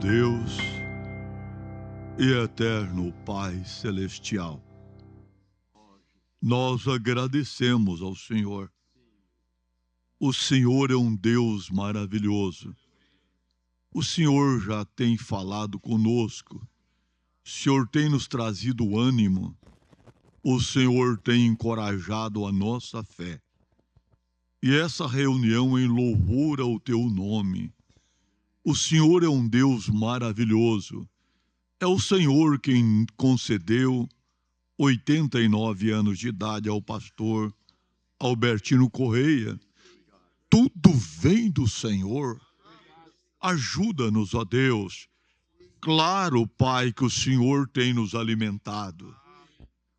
Deus e eterno Pai Celestial, nós agradecemos ao Senhor. O Senhor é um Deus maravilhoso. O Senhor já tem falado conosco. O Senhor tem nos trazido ânimo. O Senhor tem encorajado a nossa fé. E essa reunião em louvor ao teu nome. O Senhor é um Deus maravilhoso. É o Senhor quem concedeu 89 anos de idade ao pastor Albertino Correia. Tudo vem do Senhor. Ajuda-nos, ó Deus. Claro, Pai, que o Senhor tem nos alimentado.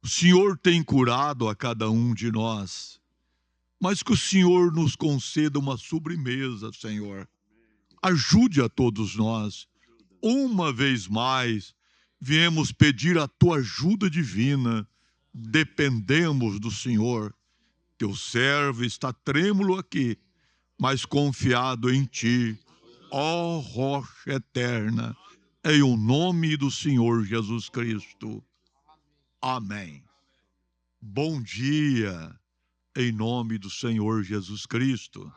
O Senhor tem curado a cada um de nós. Mas que o Senhor nos conceda uma sobremesa, Senhor. Ajude a todos nós. Uma vez mais, viemos pedir a tua ajuda divina. Dependemos do Senhor. Teu servo está trêmulo aqui, mas confiado em ti, ó rocha eterna, em o nome do Senhor Jesus Cristo. Amém. Bom dia, em nome do Senhor Jesus Cristo.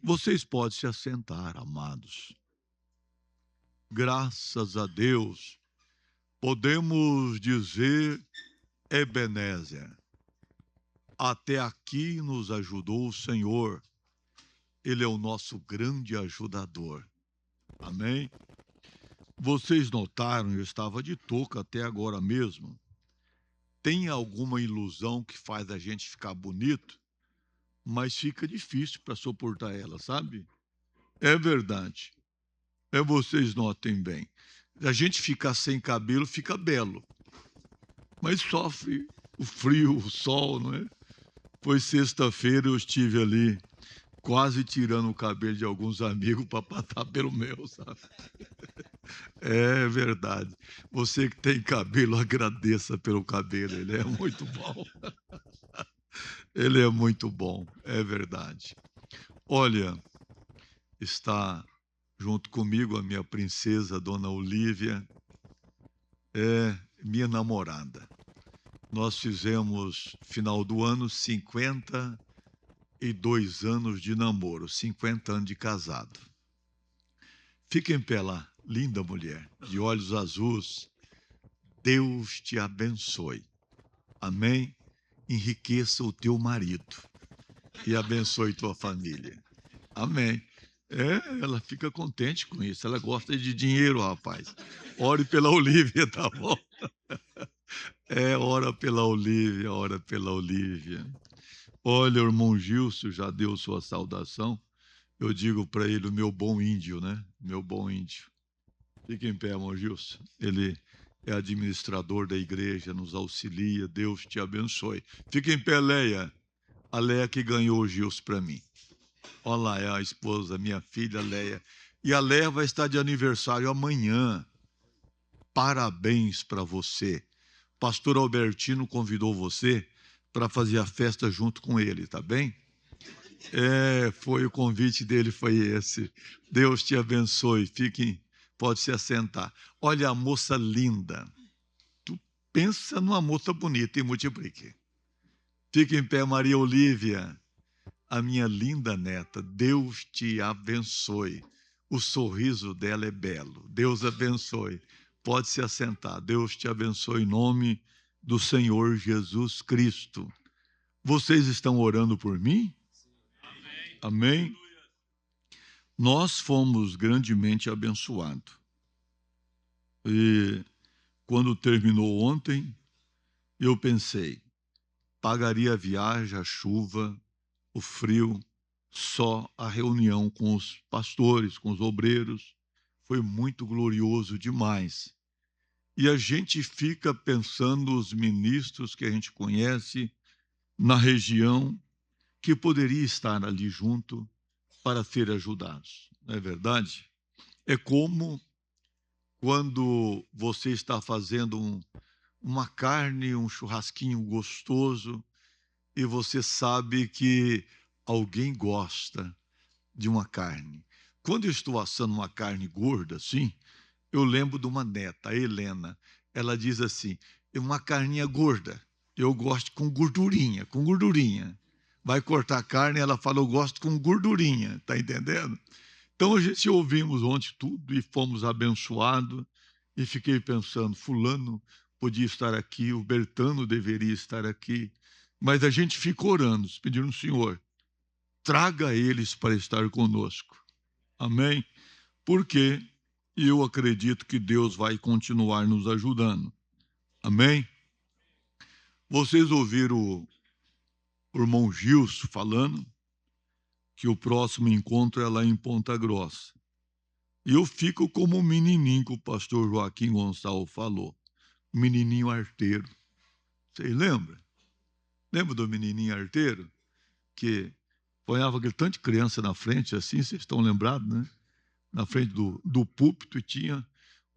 Vocês podem se assentar, amados. Graças a Deus, podemos dizer Ebenezer. Até aqui nos ajudou o Senhor. Ele é o nosso grande ajudador. Amém? Vocês notaram, eu estava de touca até agora mesmo. Tem alguma ilusão que faz a gente ficar bonito, mas fica difícil para suportar ela, sabe? É verdade. Vocês notem bem. A gente ficar sem cabelo fica belo, mas sofre o frio, o sol, não é? Foi sexta-feira, eu estive ali quase tirando o cabelo de alguns amigos para passar pelo meu, sabe? É verdade. Você que tem cabelo, agradeça pelo cabelo, ele é muito bom. Ele é muito bom, é verdade. Olha, está junto comigo a minha princesa, Dona Olívia, é minha namorada. Nós fizemos, final do ano, 52 anos de namoro, 50 anos de casado. Fica em pé lá, linda mulher, de olhos azuis. Deus te abençoe. Amém? Enriqueça o teu marido e abençoe tua família. Amém. Ela fica contente com isso. Ela gosta de dinheiro, rapaz. Ore pela Olívia, tá bom? Ora pela Olívia, ora pela Olívia. Olha, o irmão Gilson já deu sua saudação. Eu digo para ele, o meu bom índio, né? Meu bom índio. Fique em pé, irmão Gilson. Ele é administrador da igreja, nos auxilia. Deus te abençoe. Fique em pé, Leia. A Leia que ganhou o Gilson para mim. Olha lá, é a esposa, minha filha, Leia. E a Leia vai estar de aniversário amanhã. Parabéns para você. Pastor Albertino convidou você para fazer a festa junto com ele, tá bem? O convite dele foi esse. Deus te abençoe. Pode se assentar. Olha a moça linda. Tu pensa numa moça bonita e multiplique. Fique em pé, Maria Olívia, a minha linda neta. Deus te abençoe. O sorriso dela é belo. Deus abençoe. Pode se assentar. Deus te abençoe em nome do Senhor Jesus Cristo. Vocês estão orando por mim? Amém? Nós fomos grandemente abençoados. E quando terminou ontem, eu pensei, pagaria a viagem, a chuva, o frio, só a reunião com os pastores, com os obreiros. Foi muito glorioso demais. E a gente fica pensando os ministros que a gente conhece na região que poderia estar ali junto para ser ajudados. Não é verdade? É como quando você está fazendo uma carne, um churrasquinho gostoso, e você sabe que alguém gosta de uma carne. Quando eu estou assando uma carne gorda, assim, eu lembro de uma neta, a Helena. Ela diz assim: uma carninha gorda, eu gosto com gordurinha, com gordurinha. Vai cortar a carne, ela fala: eu gosto com gordurinha, tá entendendo? Então a gente ouvimos ontem tudo e fomos abençoados. E fiquei pensando: Fulano podia estar aqui, o Bertano deveria estar aqui. Mas a gente fica orando, pedindo ao Senhor: traga eles para estar conosco. Amém? Porque eu acredito que Deus vai continuar nos ajudando. Amém? Vocês ouviram o irmão Gilson falando que o próximo encontro é lá em Ponta Grossa. E eu fico como um menininho que o pastor Joaquim Gonçalves falou. Menininho arteiro. Vocês lembram? Lembra do menininho arteiro? Que ponhava aquele tanto de criança na frente, assim, vocês estão lembrados, né? Na frente do púlpito, e tinha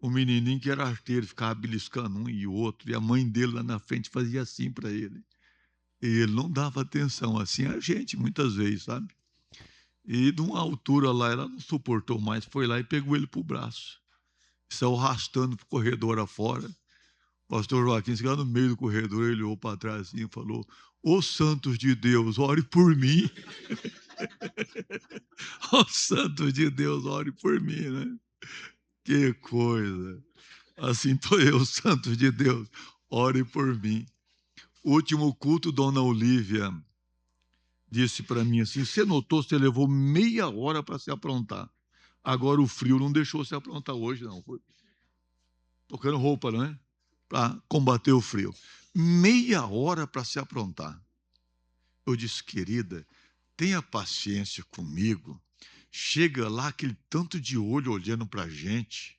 um menininho que era arteiro, ficava beliscando um e outro, e a mãe dele lá na frente fazia assim para ele. E ele não dava atenção, assim a gente, muitas vezes, sabe? E de uma altura lá, ela não suportou mais, foi lá e pegou ele para o braço. Saiu arrastando para o corredor afora. O pastor Joaquim, chegou no meio do corredor, ele olhou para trás assim, e falou: ô santos de Deus, ore por mim. Ô santos de Deus, ore por mim, né? Que coisa. Assim estou eu, santos de Deus, ore por mim. Último culto, dona Olívia disse para mim assim: você notou, você levou meia hora para se aprontar. Agora o frio não deixou se aprontar hoje, não. Foi tocando roupa, não é? Para combater o frio. Meia hora para se aprontar. Eu disse: querida, tenha paciência comigo. Chega lá aquele tanto de olho olhando para a gente.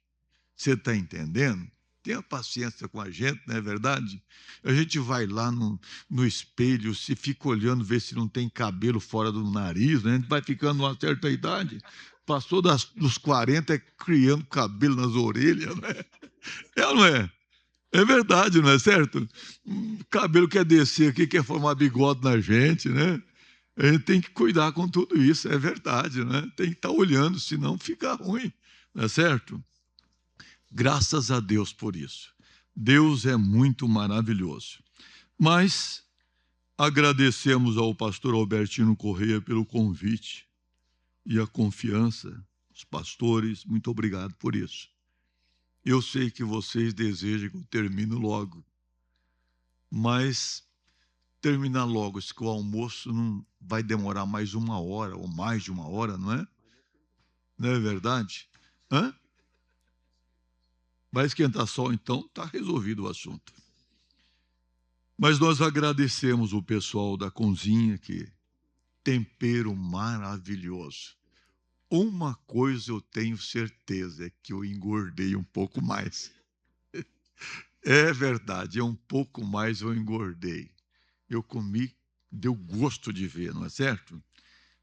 Você está entendendo? Tenha paciência com a gente, não é verdade? A gente vai lá no espelho, se fica olhando, ver se não tem cabelo fora do nariz, né? A gente vai ficando uma certa idade, passou dos 40, criando cabelo nas orelhas, né? É ou não é? É verdade, não é certo? Cabelo quer descer aqui, quer formar bigode na gente, né? A gente tem que cuidar com tudo isso, é verdade, né? Tem que estar olhando, senão fica ruim, não é certo? Graças a Deus por isso. Deus é muito maravilhoso. Mas agradecemos ao pastor Albertino Correia pelo convite e a confiança. Os pastores, muito obrigado por isso. Eu sei que vocês desejam que eu termine logo, mas terminar logo, se o almoço não vai demorar mais uma hora ou mais de uma hora, não é? Não é verdade? Hã? Vai esquentar sol, então está resolvido o assunto. Mas nós agradecemos o pessoal da cozinha, que tempero maravilhoso. Uma coisa eu tenho certeza, é que eu engordei um pouco mais. É verdade, é um pouco mais eu engordei. Eu comi, deu gosto de ver, não é certo?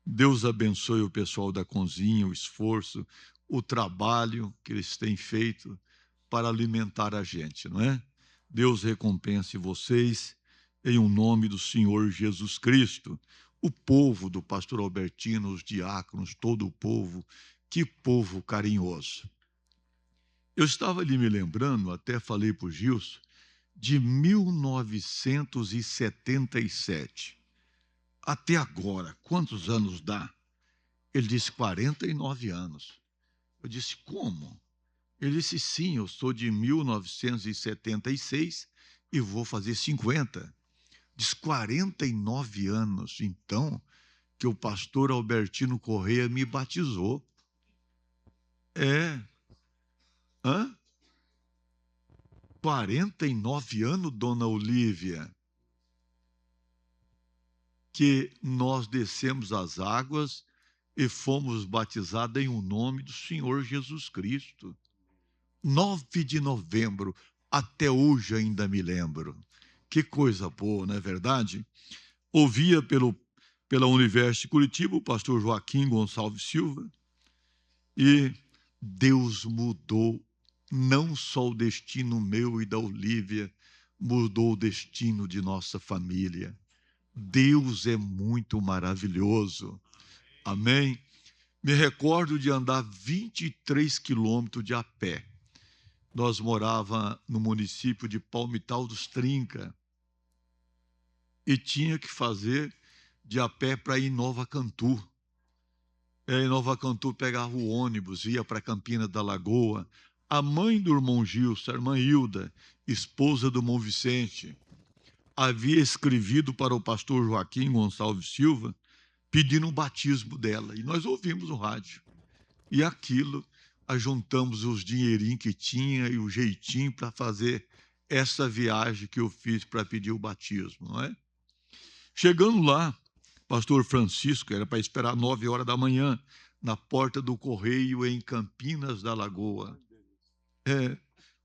Deus abençoe o pessoal da cozinha, o esforço, o trabalho que eles têm feito para alimentar a gente, não é? Deus recompense vocês em um nome do Senhor Jesus Cristo. O povo do pastor Albertino, os diáconos, todo o povo, que povo carinhoso. Eu estava ali me lembrando, até falei para o Gilson, de 1977. Até agora, quantos anos dá? Ele disse 49 anos. Eu disse: como? Ele disse: sim, eu sou de 1976 e vou fazer 50. Diz 49 anos, então, que o pastor Albertino Correia me batizou. É. Hã? 49 anos, dona Olívia, que nós descemos as águas e fomos batizados em o nome do Senhor Jesus Cristo. 9 de novembro, até hoje ainda me lembro. Que coisa boa, não é verdade? Ouvia pela Universidade de Curitiba o pastor Joaquim Gonçalves Silva, e Deus mudou não só o destino meu e da Olívia, mudou o destino de nossa família. Deus é muito maravilhoso. Amém? Me recordo de andar 23 quilômetros de a pé. Nós morávamos no município de Palmital dos Trinca e tinha que fazer de a pé para ir em Nova Cantu. Em Nova Cantu pegava o ônibus, ia para Campina da Lagoa. A mãe do irmão Gilson, a irmã Hilda, esposa do irmão Vicente, havia escrevido para o pastor Joaquim Gonçalves Silva pedindo um batismo dela. E nós ouvimos o rádio. E aquilo, ajuntamos os dinheirinhos que tinha e o jeitinho para fazer essa viagem que eu fiz para pedir o batismo, não é? Chegando lá, pastor Francisco, era para esperar 9 horas da manhã, na porta do Correio em Campinas da Lagoa.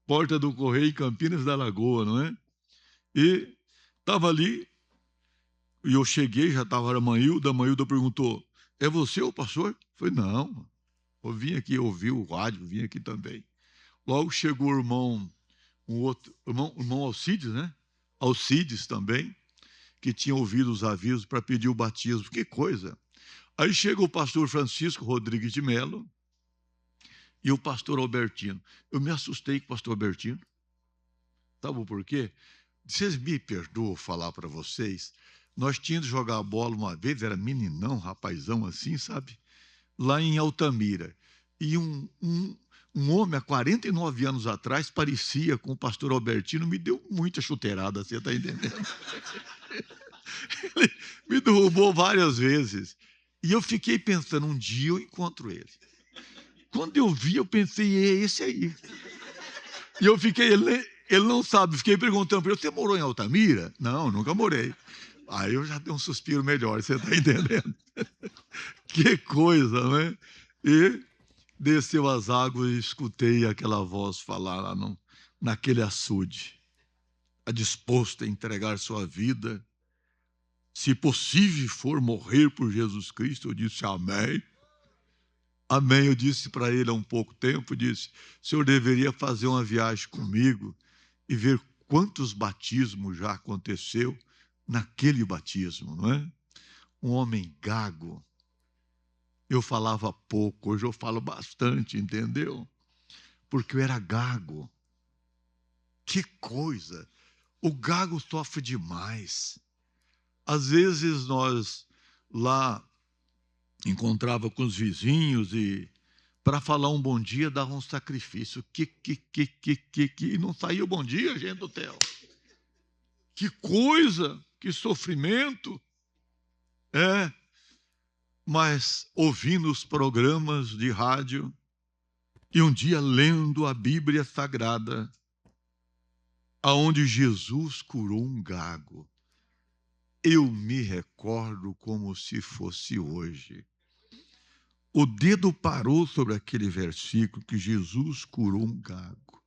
Porta do Correio em Campinas da Lagoa, não é? E estava ali, e eu cheguei, já estava a Manhilda perguntou, é você o pastor? Eu falei, não, eu vim aqui ouvir o rádio, vim aqui também. Logo chegou o irmão, irmão Alcides, né? Alcides também, que tinha ouvido os avisos para pedir o batismo. Que coisa! Aí chega o pastor Francisco Rodrigues de Melo e o pastor Albertino. Eu me assustei com o pastor Albertino. Sabe por quê? Vocês me perdoam falar para vocês. Nós tínhamos de jogar bola uma vez, era meninão, rapazão assim, sabe? Lá em Altamira. E um homem, há 49 anos atrás, parecia com o pastor Albertino, me deu muita chuteirada, você está entendendo? Ele me derrubou várias vezes. E eu fiquei pensando, um dia eu encontro ele. Quando eu vi, eu pensei, é esse aí. E eu fiquei, ele não sabe, fiquei perguntando para ele, você morou em Altamira? Não, nunca morei. Aí eu já dei um suspiro melhor, você está entendendo? Que coisa, né? E desceu as águas e escutei aquela voz falar lá naquele açude. A disposto a entregar sua vida, se possível for morrer por Jesus Cristo. Eu disse amém. Amém, eu disse para ele há um pouco tempo, disse, o senhor deveria fazer uma viagem comigo e ver quantos batismos já aconteceu naquele batismo, não é? Um homem gago. Eu falava pouco, hoje eu falo bastante, entendeu? Porque eu era gago. Que coisa! O gago sofre demais. Às vezes nós lá encontrava com os vizinhos e para falar um bom dia dava um sacrifício. E não saía o bom dia, gente do céu. Que coisa, que sofrimento. Mas ouvindo os programas de rádio e um dia lendo a Bíblia Sagrada, aonde Jesus curou um gago, eu me recordo como se fosse hoje. O dedo parou sobre aquele versículo que Jesus curou um gago.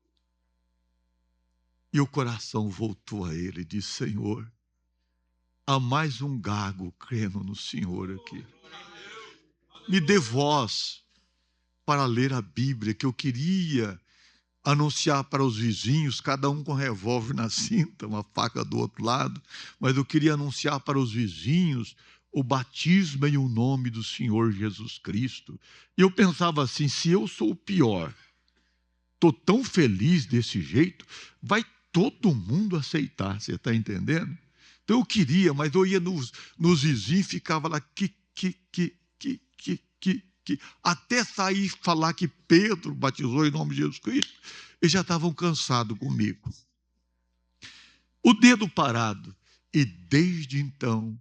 E o coração voltou a ele e disse, Senhor, há mais um gago crendo no Senhor aqui. Me dê voz para ler a Bíblia, que eu queria anunciar para os vizinhos, cada um com revólver na cinta, uma faca do outro lado, mas eu queria anunciar para os vizinhos o batismo em o nome do Senhor Jesus Cristo. E eu pensava assim, se eu sou o pior, estou tão feliz desse jeito, vai todo mundo aceitar, você está entendendo? Então eu queria, mas eu ia nos vizinhos e ficava lá, até sair falar que Pedro batizou em nome de Jesus Cristo, eles já estavam cansados comigo. O dedo parado. E desde então,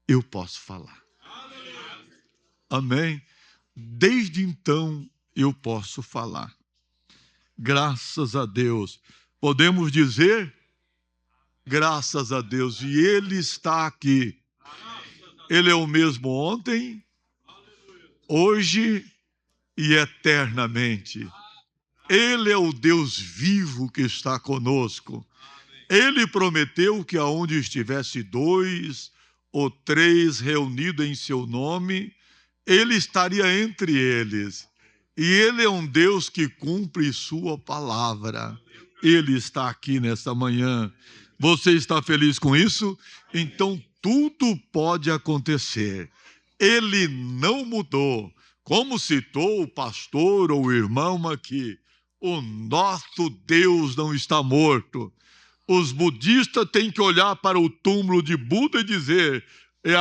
eu posso falar. Amém? Desde então, eu posso falar. Graças a Deus. Podemos dizer, graças a Deus. E Ele está aqui. Ele é o mesmo ontem, hoje e eternamente. Ele é o Deus vivo que está conosco. Ele prometeu que aonde estivesse 2 ou 3 reunidos em seu nome, Ele estaria entre eles. E Ele é um Deus que cumpre sua palavra. Ele está aqui nesta manhã. Você está feliz com isso? Então tudo pode acontecer. Ele não mudou. Como citou o pastor ou o irmão aqui, O nosso Deus não está morto. Os budistas têm que olhar para o túmulo de Buda e dizer: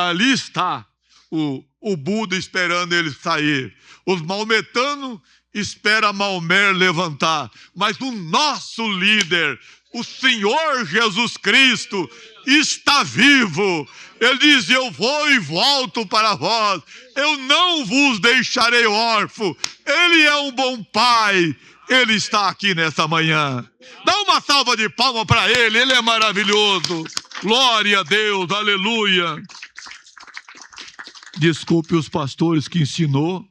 ali está o Buda esperando ele sair. Os maometanos esperam Maomé levantar. Mas o nosso líder, o Senhor Jesus Cristo, está vivo. Ele diz: eu vou e volto para vós. Eu não vos deixarei órfão. Ele é um bom pai. Ele está aqui nessa manhã. Dá uma salva de palmas para ele. Ele é maravilhoso. Glória a Deus. Aleluia. Desculpe os pastores que ensinou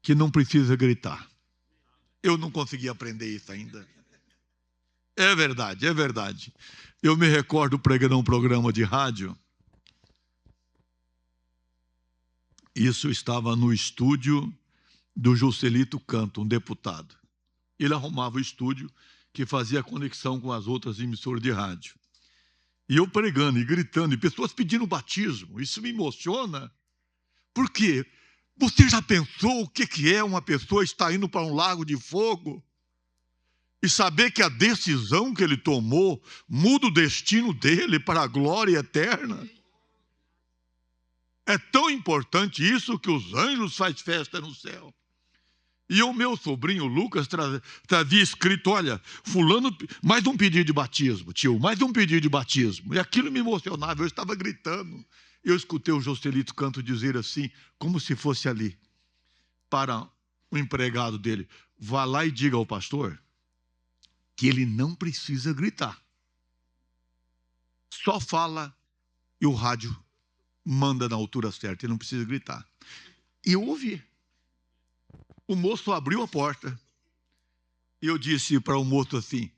que não precisa gritar. Eu não consegui aprender isso ainda. É verdade, é verdade. Eu me recordo pregando um programa de rádio. Isso estava no estúdio do Juscelito Canto, um deputado. Ele arrumava o estúdio que fazia conexão com as outras emissoras de rádio. E eu pregando e gritando, e pessoas pedindo batismo. Isso me emociona. Por quê? Você já pensou o que é uma pessoa estar indo para um lago de fogo e saber que a decisão que ele tomou muda o destino dele para a glória eterna? É tão importante isso que os anjos fazem festa no céu. E o meu sobrinho Lucas havia escrito: olha, fulano, mais um pedido de batismo, tio, mais um pedido de batismo. E aquilo me emocionava, eu estava gritando. Eu escutei o Juscelito Canto dizer assim, como se fosse ali, para o empregado dele: vá lá e diga ao pastor que ele não precisa gritar. Só fala e o rádio manda na altura certa, ele não precisa gritar. E eu ouvi. O moço abriu a porta e eu disse para o moço assim: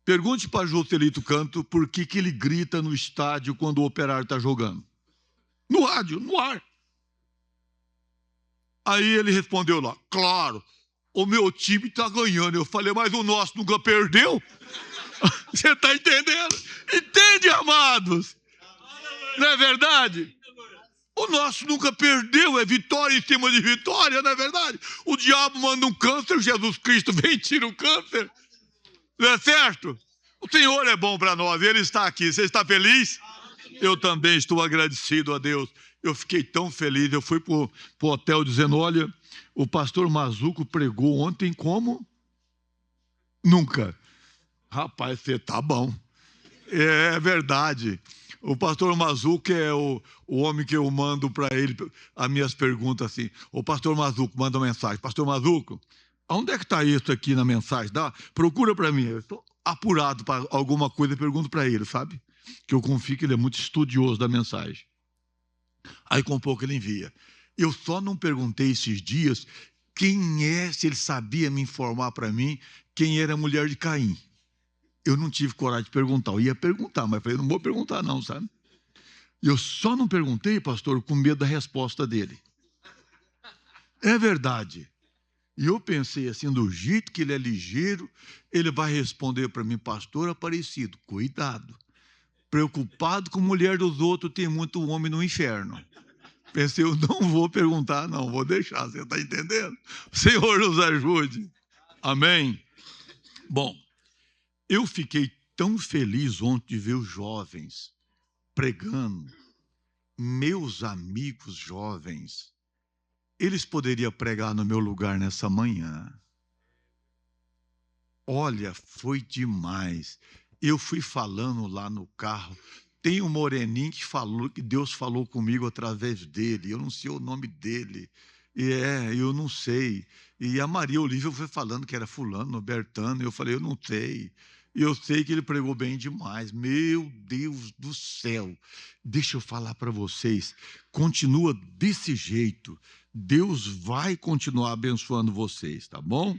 pergunte para Juscelito Canto por que ele grita no estádio quando o operário está jogando. No rádio, no ar. Aí ele respondeu lá: claro, o meu time está ganhando. Eu falei: mas o nosso nunca perdeu? Você está entendendo? Entende, amados? Não é verdade? O nosso nunca perdeu, é vitória em cima de vitória, não é verdade? O diabo manda um câncer, Jesus Cristo vem e tira o câncer. Não é certo? O Senhor é bom para nós, Ele está aqui. Você está feliz? Eu também estou agradecido a Deus. Eu fiquei tão feliz. Eu fui para o hotel dizendo: olha, o pastor Mazuco pregou ontem como nunca. Rapaz, você está bom. É verdade. O pastor Mazuco é o homem que eu mando para ele as minhas perguntas assim. O pastor Mazuco manda uma mensagem: pastor Mazuco, onde é que está isso aqui na mensagem? Procura para mim. Eu estou apurado para alguma coisa e pergunto para ele, sabe? Que eu confio que ele é muito estudioso da mensagem. Aí com pouco ele envia. Eu só não perguntei esses dias se ele sabia me informar para mim quem era a mulher de Caim. Eu não tive coragem de perguntar. Eu ia perguntar, mas falei: não vou perguntar não, sabe? Eu só não perguntei, pastor, com medo da resposta dele. É verdade. E eu pensei assim, do jeito que ele é ligeiro, ele vai responder para mim: pastor Aparecido, cuidado. Preocupado com a mulher dos outros, tem muito homem no inferno. Pensei: eu não vou perguntar, não, vou deixar, você está entendendo? O Senhor nos ajude. Amém? Bom, eu fiquei tão feliz ontem de ver os jovens pregando. Meus amigos jovens, eles poderiam pregar no meu lugar nessa manhã. Olha, foi demais. Eu fui falando lá no carro. Tem um moreninho que falou que Deus falou comigo através dele. Eu não sei o nome dele. Eu não sei. E a Maria Olívia foi falando que era fulano, Bertano. Eu falei: eu não sei. Eu sei que ele pregou bem demais. Meu Deus do céu. Deixa eu falar para vocês. Continua desse jeito. Deus vai continuar abençoando vocês, tá bom?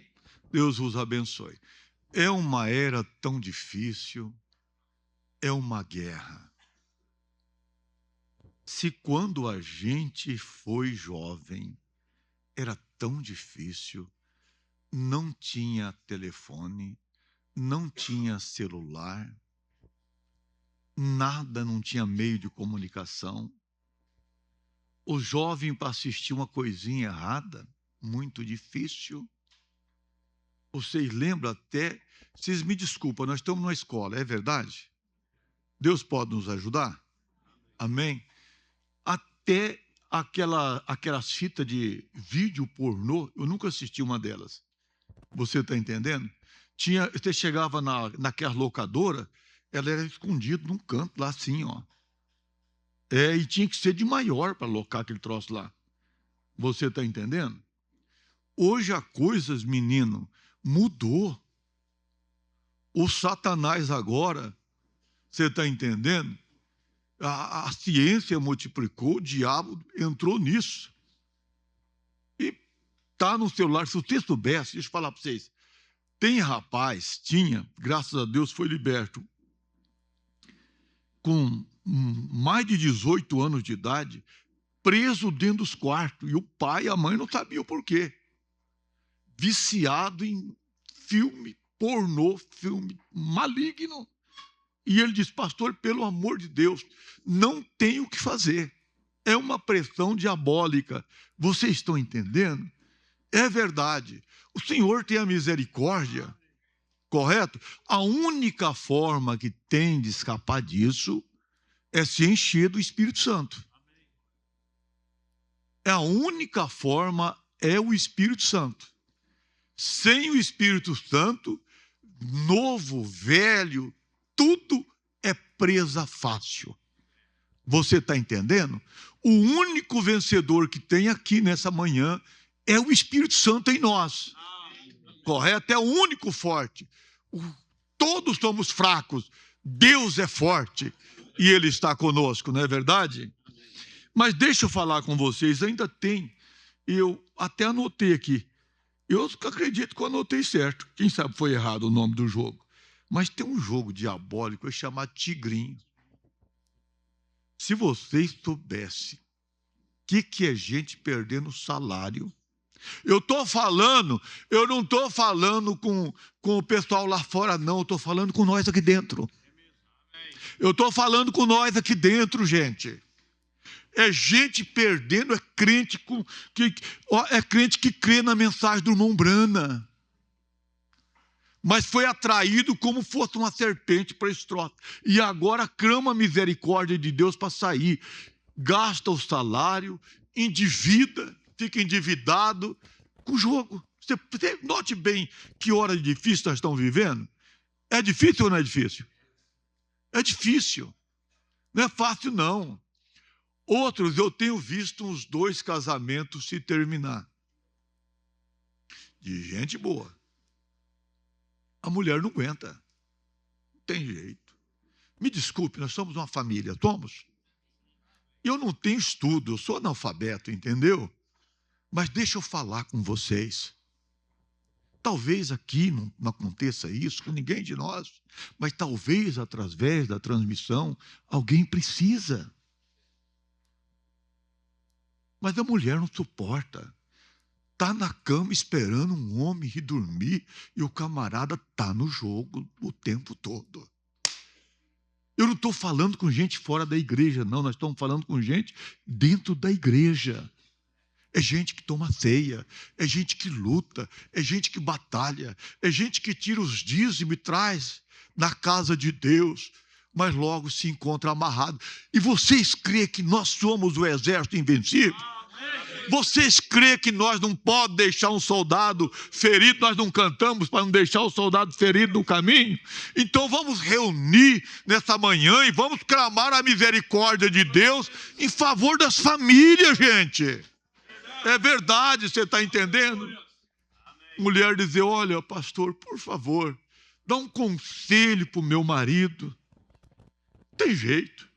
Deus os abençoe. É uma era tão difícil. É uma guerra. Se quando a gente foi jovem era tão difícil, não tinha telefone, não tinha celular, nada, não tinha meio de comunicação. O jovem, para assistir uma coisinha errada, muito difícil. Vocês lembram até, vocês me desculpam, nós estamos numa escola, é verdade? Deus pode nos ajudar? Amém? Até aquela fita de vídeo pornô, eu nunca assisti uma delas. Você está entendendo? Você chegava naquela locadora, ela era escondida num canto lá assim, ó. E tinha que ser de maior para alocar aquele troço lá. Você está entendendo? Hoje a coisas, menino, mudou. O Satanás agora, você está entendendo? A ciência multiplicou, o diabo entrou nisso. E está no celular. Se você soubesse, deixa eu falar para vocês. Tinha, graças a Deus foi liberto, com mais de 18 anos de idade, preso dentro dos quartos. E o pai e a mãe não sabiam por quê. Viciado em filme pornô, filme maligno. E ele diz, pastor, pelo amor de Deus, não tem o que fazer. É uma pressão diabólica. Vocês estão entendendo? É verdade. O Senhor tem a misericórdia, correto? A única forma que tem de escapar disso é se encher do Espírito Santo. A única forma é o Espírito Santo. Sem o Espírito Santo, novo, velho, tudo é presa fácil. Você está entendendo? O único vencedor que tem aqui nessa manhã é o Espírito Santo em nós. Correto? É o único forte. Todos somos fracos. Deus é forte e Ele está conosco, não é verdade? Mas deixa eu falar com vocês, ainda tem, eu até anotei aqui. Eu acredito que eu anotei certo. Quem sabe foi errado o nome do jogo. Mas tem um jogo diabólico chamado Tigrinho. Se vocês soubessem o que é gente perdendo salário. Eu não estou falando com o pessoal lá fora, não. Eu estou falando com nós aqui dentro. Eu estou falando com nós aqui dentro, gente. É gente perdendo, é crente que crê na mensagem do irmão Brana. Mas foi atraído como fosse uma serpente para esse troço. E agora clama a misericórdia de Deus para sair. Gasta o salário, endivida, fica endividado com o jogo. Você note bem que hora difícil nós estamos vivendo. É difícil ou não é difícil? É difícil. Não é fácil, não. Outros, eu tenho visto uns 2 casamentos se terminar. De gente boa. A mulher não aguenta. Não tem jeito. Me desculpe, nós somos uma família, somos? Eu não tenho estudo, eu sou analfabeto, entendeu? Mas deixa eu falar com vocês. Talvez aqui não aconteça isso com ninguém de nós, mas talvez através da transmissão alguém precisa. Mas a mulher não suporta. Está na cama esperando um homem ir dormir e o camarada está no jogo o tempo todo. Eu não estou falando com gente fora da igreja, não. Nós estamos falando com gente dentro da igreja. É gente que toma ceia, é gente que luta, é gente que batalha, é gente que tira os dízimos e traz na casa de Deus, mas logo se encontra amarrado. E vocês creem que nós somos o exército invencível? Vocês creem que nós não podemos deixar um soldado ferido? Nós não cantamos para não deixar o soldado ferido no caminho? Então vamos reunir nessa manhã e vamos clamar a misericórdia de Deus em favor das famílias, gente. É verdade, você está entendendo? Mulher dizer, olha, pastor, por favor, dá um conselho para o meu marido. Não tem jeito.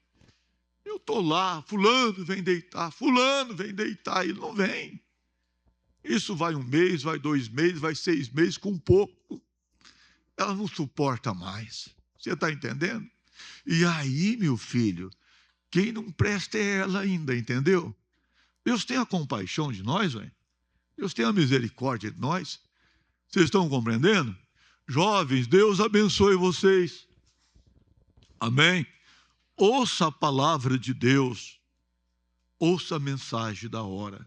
Eu estou lá, fulano vem deitar, ele não vem. Isso vai 1 mês, vai 2 meses, vai 6 meses, com pouco. Ela não suporta mais. Você está entendendo? E aí, meu filho, quem não presta é ela ainda, entendeu? Deus tem a compaixão de nós, ué. Deus tem a misericórdia de nós. Vocês estão compreendendo? Jovens, Deus abençoe vocês. Amém? Ouça a palavra de Deus. Ouça a mensagem da hora.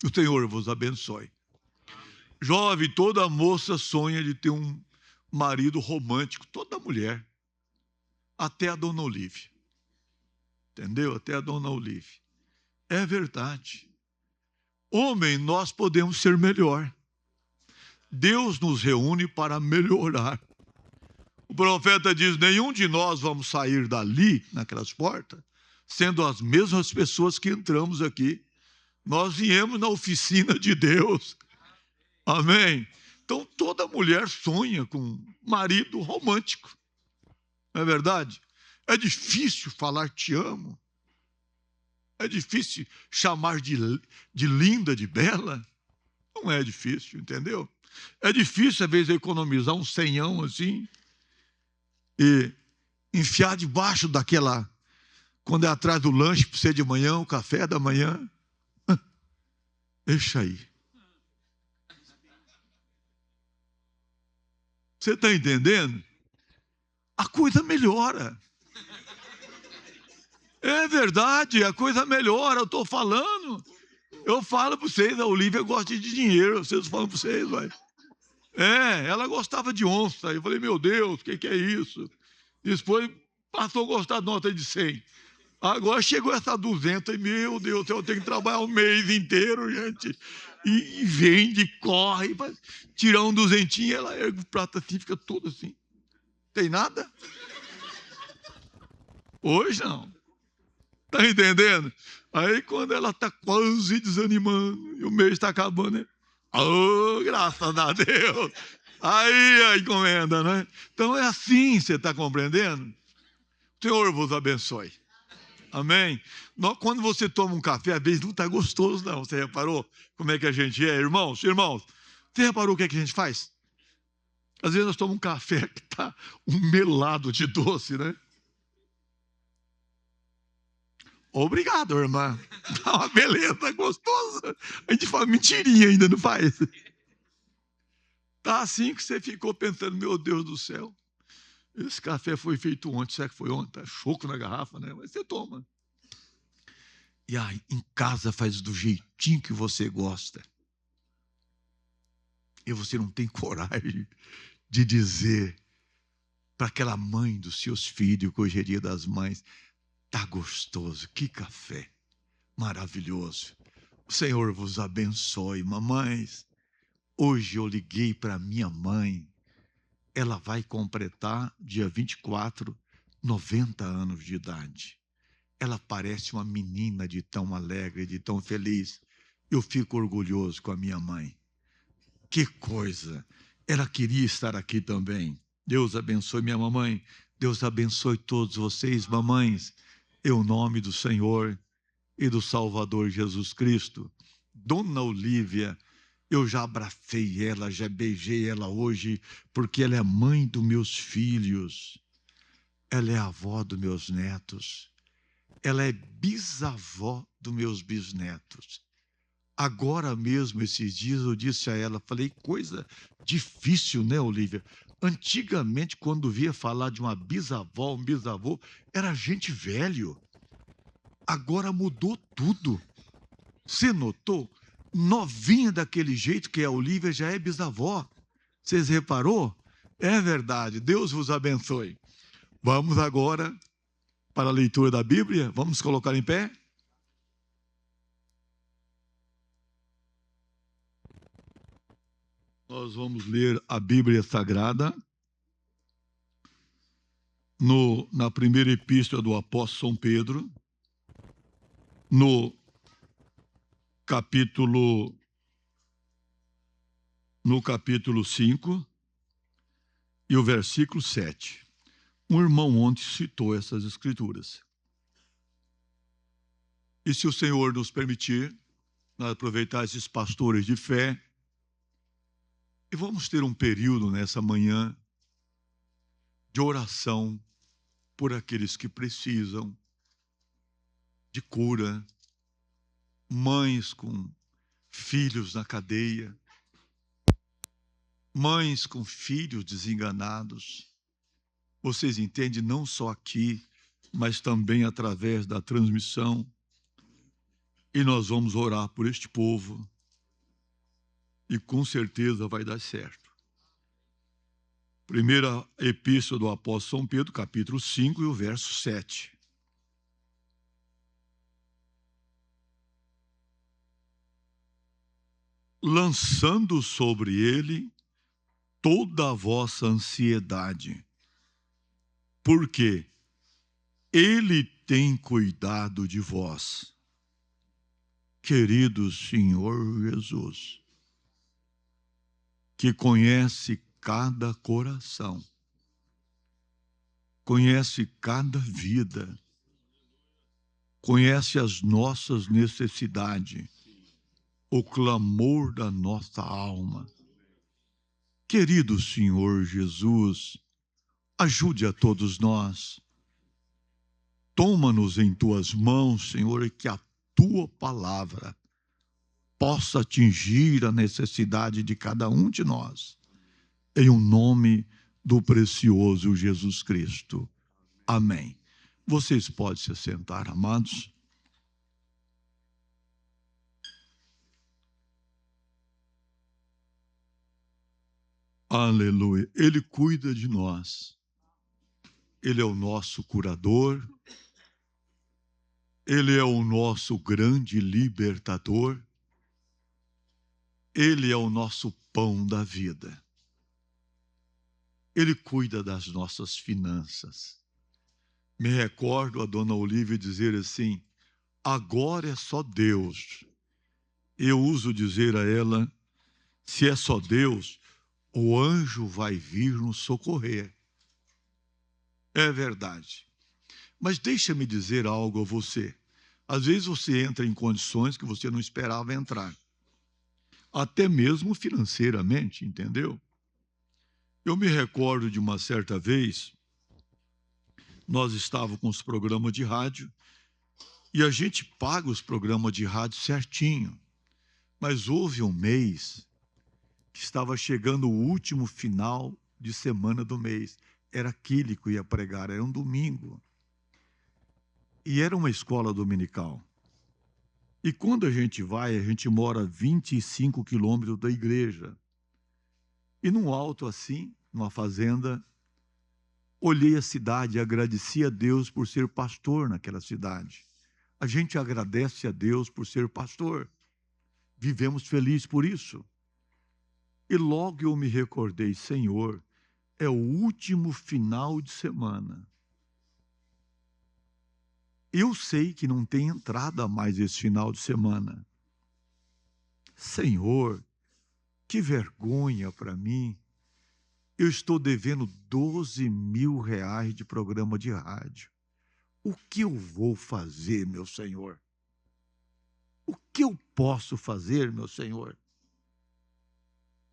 O Senhor vos abençoe. Jovem, toda moça sonha de ter um marido romântico, toda mulher, até a dona Olívia. Entendeu? Até a dona Olívia. É verdade. Homem, nós podemos ser melhor. Deus nos reúne para melhorar. O profeta diz: nenhum de nós vamos sair dali, naquelas portas, sendo as mesmas pessoas que entramos aqui. Nós viemos na oficina de Deus. Amém? Então, toda mulher sonha com um marido romântico. Não é verdade? É difícil falar te amo. É difícil chamar de linda, de bela. Não é difícil, entendeu? É difícil, às vezes, economizar um senhão assim e enfiar debaixo daquela, quando é atrás do lanche para você de manhã, o café da manhã. Deixa aí. Você está entendendo? A coisa melhora. É verdade, a coisa melhora, eu estou falando. Eu falo para vocês, a Olívia gosta de dinheiro, vocês falam para vocês, vai. Ela gostava de onça. Eu falei, meu Deus, o que é isso? Depois passou a gostar de nota de 100. Agora chegou essa 200 e, meu Deus, eu tenho que trabalhar um mês inteiro, gente. E vende, corre, tirar um duzentinho, ela ergue o prato assim, fica todo assim. Tem nada? Hoje não. Tá entendendo? Aí quando ela tá quase desanimando e o mês está acabando, né? Oh, graças a Deus! Aí a encomenda, né? Então é assim, você está compreendendo? O Senhor vos abençoe. Amém? Quando você toma um café, às vezes não está gostoso, não. Você reparou como é que a gente é? Irmãos, você reparou o que é que a gente faz? Às vezes nós tomamos um café que está um melado de doce, né? Obrigado, irmã. Tá uma beleza gostosa. A gente fala mentirinha ainda, não faz? Tá assim que você ficou pensando, meu Deus do céu. Esse café foi feito ontem, será que foi ontem? Tá choco na garrafa, né? Mas você toma. E aí, em casa faz do jeitinho que você gosta. E você não tem coragem de dizer para aquela mãe dos seus filhos, que hoje é dia das mães, tá gostoso, que café maravilhoso. O Senhor vos abençoe, mamães. Hoje eu liguei para minha mãe. Ela vai completar, dia 24, 90 anos de idade. Ela parece uma menina de tão alegre, de tão feliz. Eu fico orgulhoso com a minha mãe. Que coisa! Ela queria estar aqui também. Deus abençoe minha mamãe. Deus abençoe todos vocês, mamães. Em nome do Senhor e do Salvador Jesus Cristo. Dona Olívia, eu já abracei ela, já beijei ela hoje, porque ela é mãe dos meus filhos. Ela é avó dos meus netos. Ela é bisavó dos meus bisnetos. Agora mesmo, esses dias, eu disse a ela, falei, coisa difícil, né, Olívia? Antigamente, quando via falar de uma bisavó, um bisavô, era gente velho. Agora mudou tudo. Você notou? Novinha daquele jeito que a Olívia já é bisavó. Vocês reparou? É verdade. Deus vos abençoe. Vamos agora para a leitura da Bíblia. Vamos colocar em pé? Nós vamos ler a Bíblia Sagrada na primeira epístola do apóstolo São Pedro, no capítulo 5 e o versículo 7. Um irmão ontem citou essas escrituras. E se o Senhor nos permitir, nós aproveitar esses pastores de fé, e vamos ter um período nessa manhã de oração por aqueles que precisam de cura, mães com filhos na cadeia, mães com filhos desenganados. Vocês entendem, não só aqui, mas também através da transmissão. E nós vamos orar por este povo. e com certeza vai dar certo. Primeira epístola do apóstolo São Pedro, capítulo 5 e o verso 7. Lançando sobre ele toda a vossa ansiedade, porque ele tem cuidado de vós. Querido Senhor Jesus, que conhece cada coração, conhece cada vida, conhece as nossas necessidades, o clamor da nossa alma. Querido Senhor Jesus, ajude a todos nós. Toma-nos em tuas mãos, Senhor, e que a tua palavra possa atingir a necessidade de cada um de nós. Em o nome do precioso Jesus Cristo. Amém. Vocês podem se sentar, amados. Aleluia. Ele cuida de nós. Ele é o nosso curador. Ele é o nosso grande libertador. Ele é o nosso pão da vida. Ele cuida das nossas finanças. Me recordo a dona Olívia dizer assim: agora é só Deus. Eu uso dizer a ela: se é só Deus, o anjo vai vir nos socorrer. É verdade. Mas deixa-me dizer algo a você. Às vezes você entra em condições que você não esperava entrar. Até mesmo financeiramente, entendeu? Eu me recordo de uma certa vez, nós estávamos com os programas de rádio e a gente paga os programas de rádio certinho. Mas houve um mês que estava chegando o último final de semana do mês. Era aquele que eu ia pregar, era um domingo. E era uma escola dominical. E quando a gente vai, a gente mora a 25 quilômetros da igreja. E num alto assim, numa fazenda, olhei a cidade e agradeci a Deus por ser pastor naquela cidade. A gente agradece a Deus por ser pastor. Vivemos felizes por isso. E logo eu me recordei, Senhor, é o último final de semana. Eu sei que não tem entrada mais esse final de semana. Senhor, que vergonha para mim. Eu estou devendo 12 mil reais de programa de rádio. O que eu vou fazer, meu Senhor? O que eu posso fazer, meu Senhor?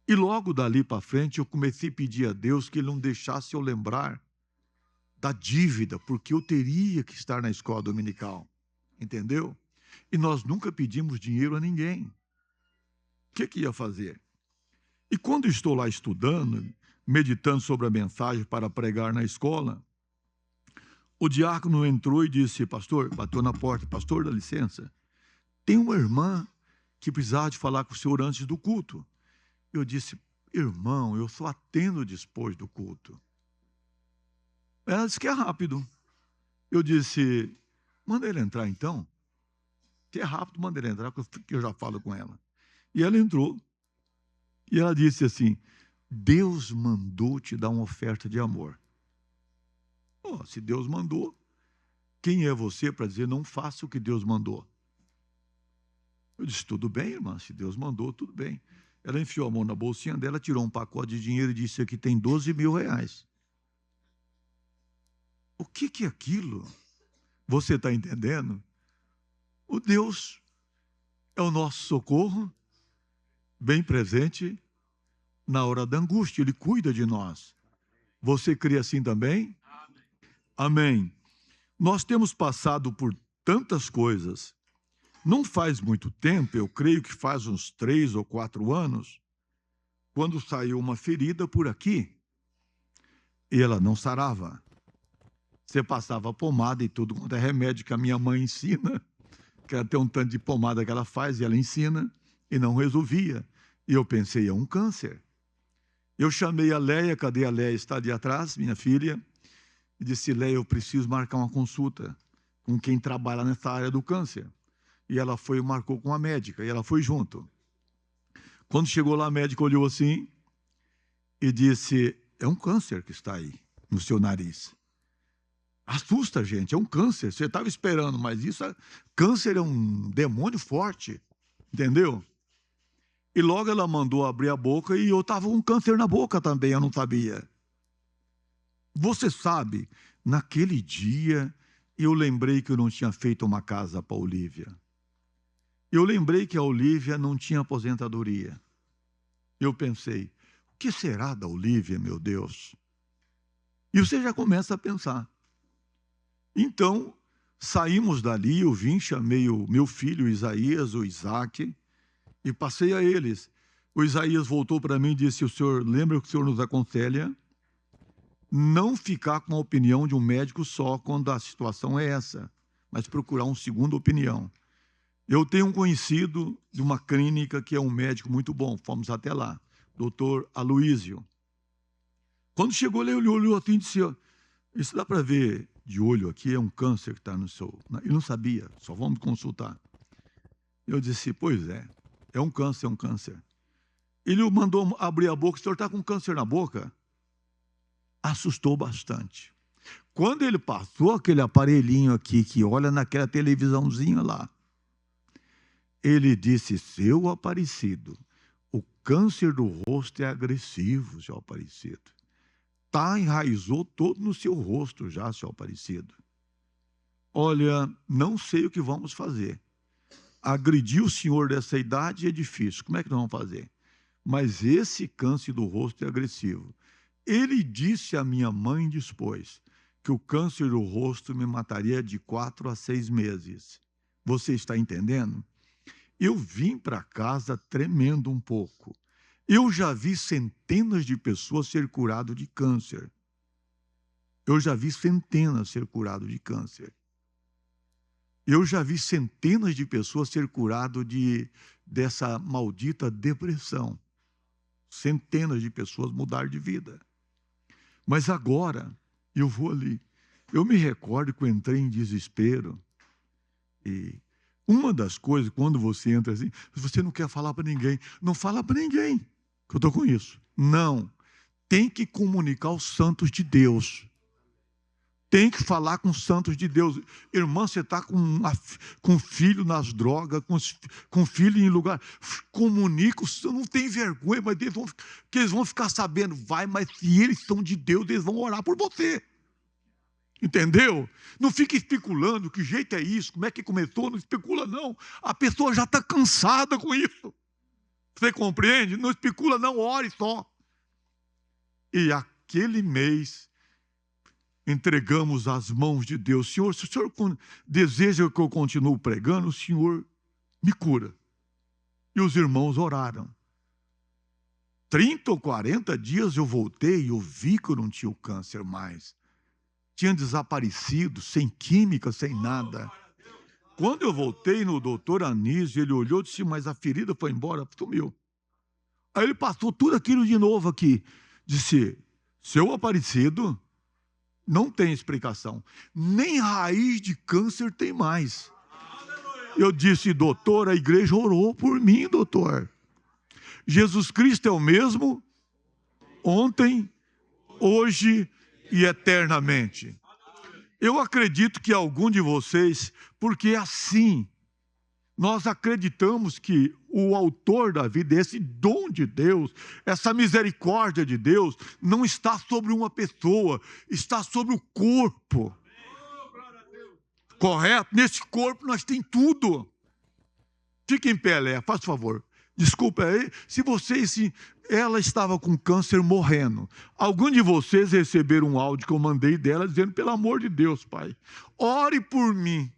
E logo dali para frente eu comecei a pedir a Deus que Ele não deixasse eu lembrar da dívida, porque eu teria que estar na escola dominical, entendeu? E nós nunca pedimos dinheiro a ninguém. O que ia fazer? E quando estou lá estudando, meditando sobre a mensagem para pregar na escola, o diácono entrou e disse: pastor, bateu na porta, pastor, dá licença, tem uma irmã que precisava de falar com o senhor antes do culto. Eu disse: irmão, eu só atendo depois do culto. Ela disse que é rápido. Eu disse: manda ele entrar então. Se é rápido, manda ele entrar, que eu já falo com ela. E ela entrou. E ela disse assim: Deus mandou te dar uma oferta de amor. Oh, se Deus mandou, quem é você para dizer não faça o que Deus mandou? Eu disse: tudo bem, irmã, se Deus mandou, tudo bem. Ela enfiou a mão na bolsinha dela, tirou um pacote de dinheiro e disse: aqui tem 12 mil reais. O que é aquilo? Você está entendendo? O Deus é o nosso socorro, bem presente na hora da angústia. Ele cuida de nós. Você crê assim também? Amém. Nós temos passado por tantas coisas. Não faz muito tempo, eu creio que faz uns 3 ou 4 anos, quando saiu uma ferida por aqui, e ela não sarava. Você passava pomada e tudo quanto é remédio que a minha mãe ensina, que ela tem um tanto de pomada que ela faz e ela ensina, e não resolvia. E eu pensei, é um câncer. Eu chamei a Leia, cadê a Leia? Está ali atrás, minha filha, e disse, Leia, eu preciso marcar uma consulta com quem trabalha nessa área do câncer. E ela foi e marcou com a médica, e ela foi junto. Quando chegou lá, a médica olhou assim e disse, é um câncer que está aí no seu nariz. Assusta, gente, é um câncer. Você estava esperando, mas câncer é um demônio forte, entendeu? E logo ela mandou abrir a boca e eu estava com um câncer na boca também, eu não sabia. Você sabe, naquele dia eu lembrei que eu não tinha feito uma casa para a Olívia. Eu lembrei que a Olívia não tinha aposentadoria. Eu pensei, o que será da Olívia, meu Deus? E você já começa a pensar. Então, saímos dali, eu vim, chamei o meu filho Isaías, o Isaac, e passei a eles. O Isaías voltou para mim e disse, o senhor lembra que o senhor nos aconselha? Não ficar com a opinião de um médico só quando a situação é essa, mas procurar uma segunda opinião. Eu tenho um conhecido de uma clínica que é um médico muito bom, fomos até lá, doutor Aloísio. Quando chegou ele olhou assim e disse, isso dá para ver de olho aqui, é um câncer que está no seu... Ele não sabia, só vamos consultar. Eu disse, pois é um câncer, é um câncer. Ele mandou abrir a boca, o senhor está com câncer na boca? Assustou bastante. Quando ele passou aquele aparelhinho aqui, que olha naquela televisãozinha lá, ele disse, seu Aparecido, o câncer do rosto é agressivo, seu Aparecido. Enraizou todo no seu rosto já, seu Aparecido. Olha, não sei o que vamos fazer. Agredir o senhor dessa idade é difícil. Como é que nós vamos fazer? Mas esse câncer do rosto é agressivo. Ele disse à minha mãe depois que o câncer do rosto me mataria de 4 a 6 meses. Você está entendendo? Eu vim para casa tremendo um pouco. Eu já vi centenas de pessoas ser curado de câncer. Eu já vi centenas ser curado de câncer. Eu já vi centenas de pessoas ser curado dessa maldita depressão. Centenas de pessoas mudar de vida. Mas agora, eu vou ali. Eu me recordo que eu entrei em desespero. E uma das coisas, quando você entra assim, você não quer falar para ninguém. Não fala para ninguém que eu estou com isso. Não. Tem que comunicar os santos de Deus. Tem que falar com os santos de Deus. Irmã, você está com filho nas drogas, com filho em lugar. Comunica, não tem vergonha, mas eles vão ficar sabendo. Vai, mas se eles são de Deus, eles vão orar por você. Entendeu? Não fique especulando que jeito é isso, como é que começou, não especula não. A pessoa já está cansada com isso. Você compreende? Não especula não, ore só. E aquele mês, entregamos às mãos de Deus. Senhor, se o Senhor deseja que eu continue pregando, o Senhor me cura. E os irmãos oraram. 30 ou 40 dias eu voltei e eu vi que eu não tinha o câncer mais. Tinha desaparecido, sem química, sem nada. Quando eu voltei no doutor Anísio, ele olhou e disse, mas a ferida foi embora, sumiu. Aí ele passou tudo aquilo de novo aqui. Disse, seu Aparecido, não tem explicação. Nem raiz de câncer tem mais. Eu disse, doutor, a igreja orou por mim, doutor. Jesus Cristo é o mesmo ontem, hoje e eternamente. Eu acredito que algum de vocês, porque assim, nós acreditamos que o autor da vida, esse dom de Deus, essa misericórdia de Deus, não está sobre uma pessoa, está sobre o corpo. Correto? Nesse corpo nós temos tudo. Fique em pé, Léa, faz favor. Desculpa aí, ela estava com câncer morrendo. Algum de vocês receberam um áudio que eu mandei dela dizendo, pelo amor de Deus, pai, ore por mim.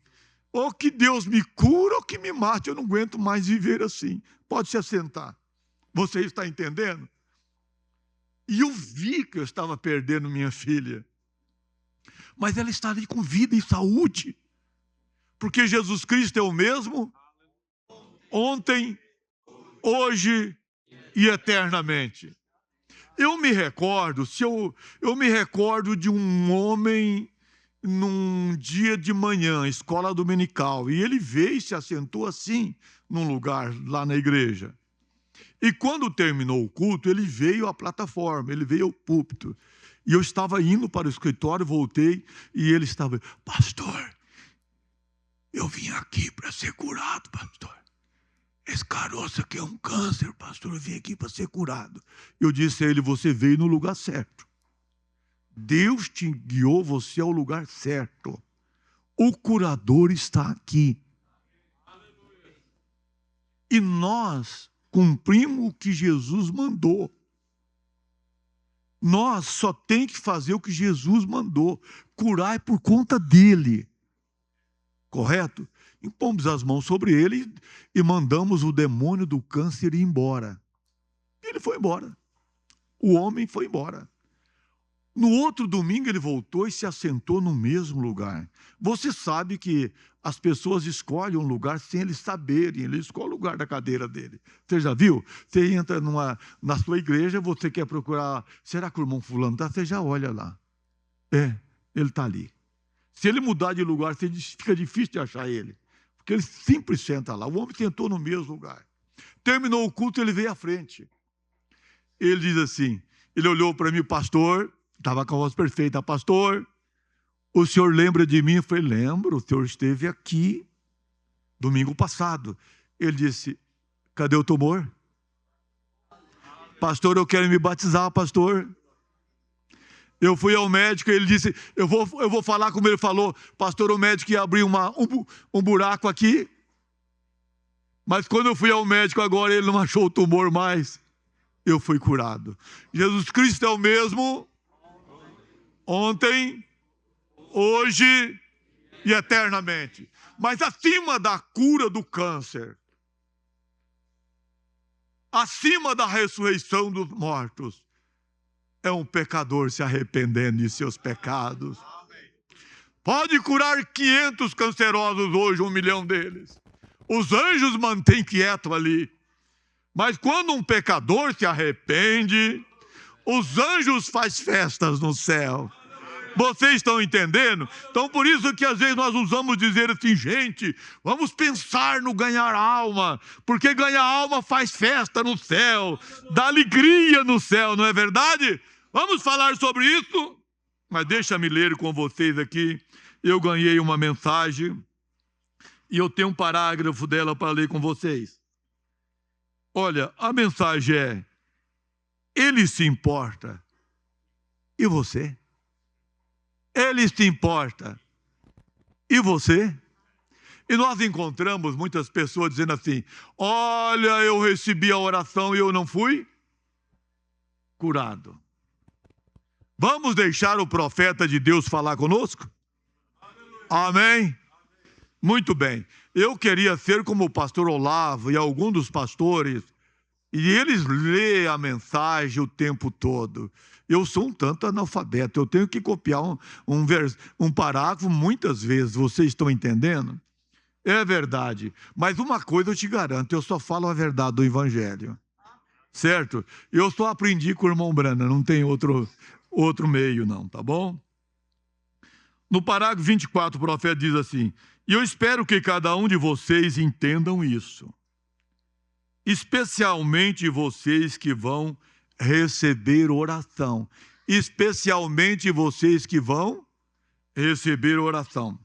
Ou que Deus me cura ou que me mate, eu não aguento mais viver assim. Pode se assentar. Você está entendendo? E eu vi que eu estava perdendo minha filha. Mas ela está ali com vida e saúde. Porque Jesus Cristo é o mesmo ontem, hoje e eternamente. Eu me recordo de um homem num dia de manhã, escola dominical, e ele veio e se assentou assim num lugar lá na igreja. E quando terminou o culto, ele veio à plataforma, ele veio ao púlpito. E eu estava indo para o escritório, voltei, e ele estava: pastor, eu vim aqui para ser curado, pastor. Esse caroço aqui é um câncer, pastor, eu vim aqui para ser curado. Eu disse a ele: você veio no lugar certo. Deus te guiou você ao lugar certo. O curador está aqui. E nós cumprimos o que Jesus mandou. Nós só tem que fazer o que Jesus mandou. Curar é por conta dele. Correto? Impomos as mãos sobre ele e mandamos o demônio do câncer ir embora. Ele foi embora. O homem foi embora. No outro domingo ele voltou e se assentou no mesmo lugar. Você sabe que as pessoas escolhem um lugar sem eles saberem, ele escolhe o lugar da cadeira dele. Você já viu? Você entra na sua igreja, você quer procurar, será que o irmão fulano está? Você já olha lá. Ele está ali. Se ele mudar de lugar, fica difícil de achar ele, porque ele sempre senta lá. O homem sentou no mesmo lugar. Terminou o culto, ele veio à frente. Ele diz assim, ele olhou para mim: pastor, estava com a voz perfeita: pastor, o senhor lembra de mim? Eu falei: lembro, o senhor esteve aqui domingo passado. Ele disse: cadê o tumor? Pastor, eu quero me batizar, pastor. Eu fui ao médico, ele disse: eu vou falar como ele falou. Pastor, o médico ia abrir um buraco aqui. Mas quando eu fui ao médico agora, ele não achou o tumor mais. Eu fui curado. Jesus Cristo é o mesmo ontem, hoje e eternamente. Mas acima da cura do câncer, acima da ressurreição dos mortos, é um pecador se arrependendo de seus pecados. Pode curar 500 cancerosos hoje, 1 milhão deles. Os anjos mantêm quieto ali. Mas quando um pecador se arrepende, os anjos fazem festas no céu. Vocês estão entendendo? Então, por isso que às vezes nós usamos dizer assim: gente, vamos pensar no ganhar alma, porque ganhar alma faz festa no céu, dá alegria no céu, não é verdade? Vamos falar sobre isso? Mas deixa-me ler com vocês aqui. Eu ganhei uma mensagem e eu tenho um parágrafo dela para ler com vocês. Olha, a mensagem é: ele se importa. E você? Ele se importa. E você? E nós encontramos muitas pessoas dizendo assim: olha, eu recebi a oração e eu não fui curado. Vamos deixar o profeta de Deus falar conosco? Amém? Muito bem. Eu queria ser como o pastor Olavo e algum dos pastores, e eles lêem a mensagem o tempo todo. Eu sou um tanto analfabeto, eu tenho que copiar um parágrafo muitas vezes, vocês estão entendendo? É verdade, mas uma coisa eu te garanto: eu só falo a verdade do Evangelho, certo? Eu só aprendi com o irmão Brana, não tem outro meio não, tá bom? No parágrafo 24, o profeta diz assim: e eu espero que cada um de vocês entendam isso, especialmente vocês que vão receber oração. Especialmente vocês que vão receber oração,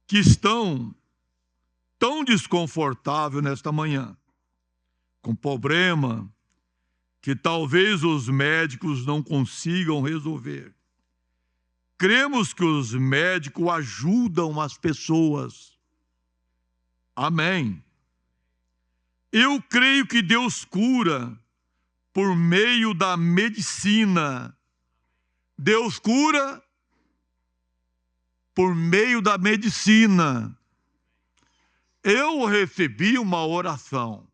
que estão tão desconfortáveis nesta manhã, com problema que talvez os médicos não consigam resolver. Cremos que os médicos ajudam as pessoas. Amém. Eu creio que Deus cura por meio da medicina. Deus cura por meio da medicina. Eu recebi uma oração,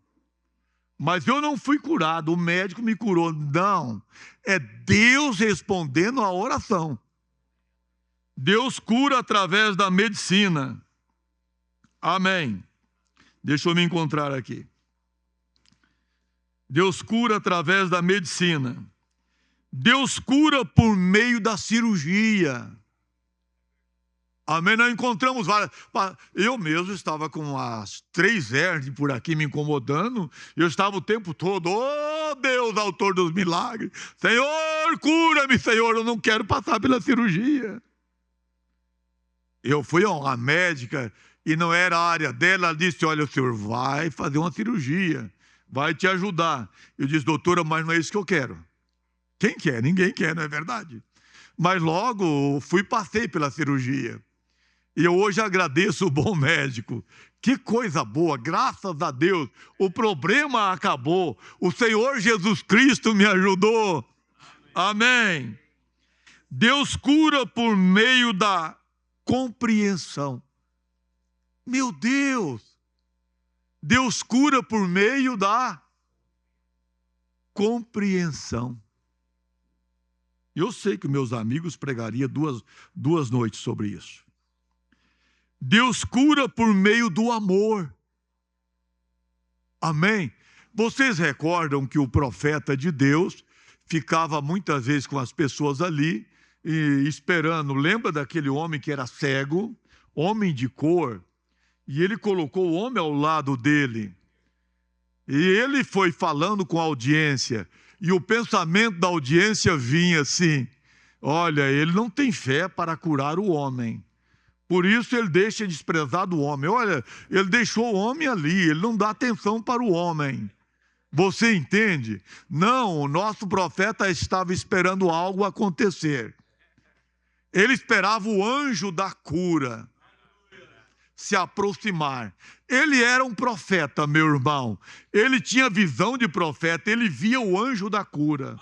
mas eu não fui curado, o médico me curou. Não, é Deus respondendo a oração. Deus cura através da medicina. Amém. Deixa eu me encontrar aqui. Deus cura através da medicina. Deus cura por meio da cirurgia. Amém? Nós encontramos várias. Eu mesmo estava com as 3 hernias por aqui me incomodando. Eu estava o tempo todo, oh Deus, autor dos milagres. Senhor, cura-me, Senhor, eu não quero passar pela cirurgia. Eu fui a uma médica e não era a área dela. Ela disse, olha, o senhor vai fazer uma cirurgia, vai te ajudar. Eu disse, doutora, mas não é isso que eu quero. Quem quer? Ninguém quer, não é verdade? Mas logo passei pela cirurgia. E eu hoje agradeço o bom médico. Que coisa boa, graças a Deus. O problema acabou. O Senhor Jesus Cristo me ajudou. Amém. Deus cura por meio da compreensão. Meu Deus. Deus cura por meio da compreensão. Eu sei que meus amigos pregariam duas noites sobre isso. Deus cura por meio do amor. Amém? Vocês recordam que o profeta de Deus ficava muitas vezes com as pessoas ali, e esperando. Lembra daquele homem que era cego, homem de cor, e ele colocou o homem ao lado dele. E ele foi falando com a audiência, e o pensamento da audiência vinha assim, olha, ele não tem fé para curar o homem. Por isso ele deixa desprezado o homem. Olha, ele deixou o homem ali, ele não dá atenção para o homem. Você entende? Não, o nosso profeta estava esperando algo acontecer. Ele esperava o anjo da cura se aproximar. Ele era um profeta, meu irmão. Ele tinha visão de profeta, ele via o anjo da cura.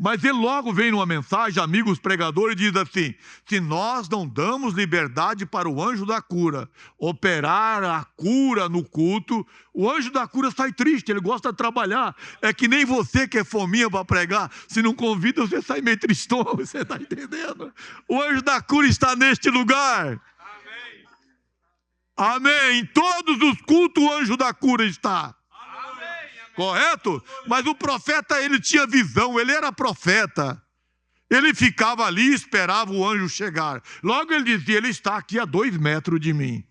Mas ele logo vem numa mensagem, amigos pregadores, e diz assim, se nós não damos liberdade para o anjo da cura operar a cura no culto, o anjo da cura sai triste, ele gosta de trabalhar. É que nem você que é fominha para pregar, se não convida você sai meio tristão, você está entendendo? O anjo da cura está neste lugar. Amém. Amém. Em todos os cultos o anjo da cura está. Correto? Mas o profeta, ele tinha visão, ele era profeta. Ele ficava ali e esperava o anjo chegar. Logo ele dizia, ele está aqui a 2 metros de mim.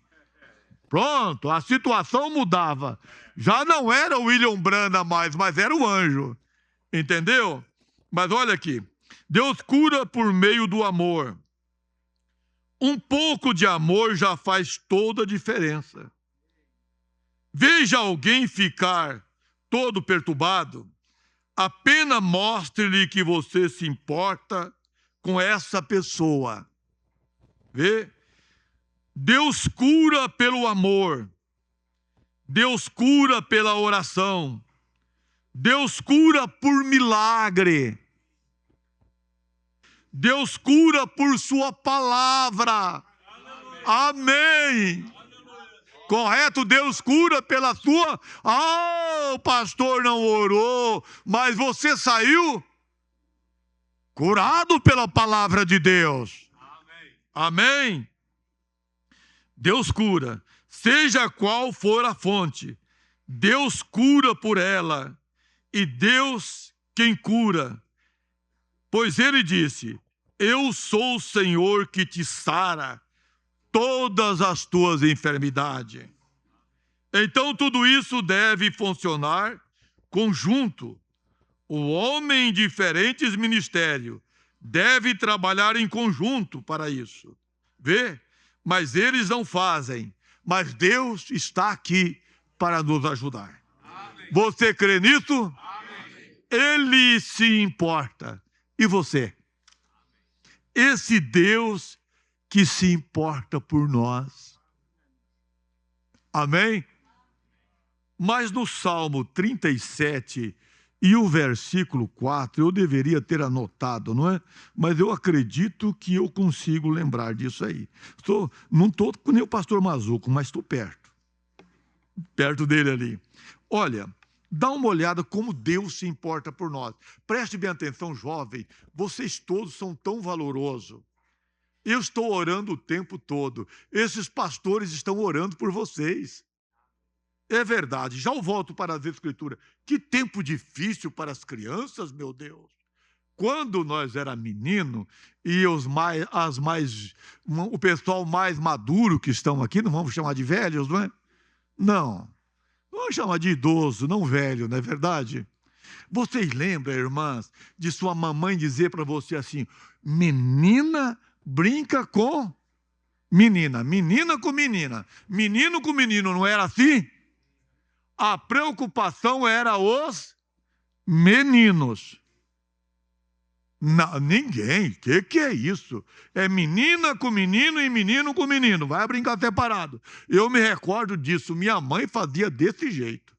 Pronto, a situação mudava. Já não era o William Brana mais, mas era o anjo. Entendeu? Mas olha aqui, Deus cura por meio do amor. Um pouco de amor já faz toda a diferença. Veja alguém ficar todo perturbado, apenas mostre-lhe que você se importa com essa pessoa. Vê? Deus cura pelo amor. Deus cura pela oração. Deus cura por milagre. Deus cura por sua palavra. Amém. Correto? Deus cura pela sua... o pastor não orou, mas você saiu curado pela palavra de Deus. Amém? Deus cura, seja qual for a fonte, Deus cura por ela, e Deus quem cura. Pois ele disse, eu sou o Senhor que te sara todas as tuas enfermidades. Então tudo isso deve funcionar conjunto. O homem em diferentes ministérios deve trabalhar em conjunto para isso. Vê? Mas eles não fazem. Mas Deus está aqui para nos ajudar. Amém. Você crê nisso? Amém. Ele se importa. E você? Esse Deus que se importa por nós. Amém? Mas no Salmo 37 e o versículo 4, eu deveria ter anotado, não é? Mas eu acredito que eu consigo lembrar disso aí. Não estou com nem o pastor Mazuco, mas estou perto dele ali. Olha, dá uma olhada como Deus se importa por nós. Preste bem atenção, jovem, vocês todos são tão valorosos. Eu estou orando o tempo todo. Esses pastores estão orando por vocês. É verdade, já eu volto para as Escrituras. Que tempo difícil para as crianças, meu Deus. Quando nós era menino e o pessoal mais maduro que estão aqui, não vamos chamar de velhos, não é? Não, vamos chamar de idoso, não velho, não é verdade? Vocês lembram, irmãs, de sua mamãe dizer para você assim: menina brinca com menina, menina com menina, menino com menino, não era assim? A preocupação era os meninos. Não, ninguém. Que é isso? É menina com menino e menino com menino. Vai brincar separado. Eu me recordo disso. Minha mãe fazia desse jeito.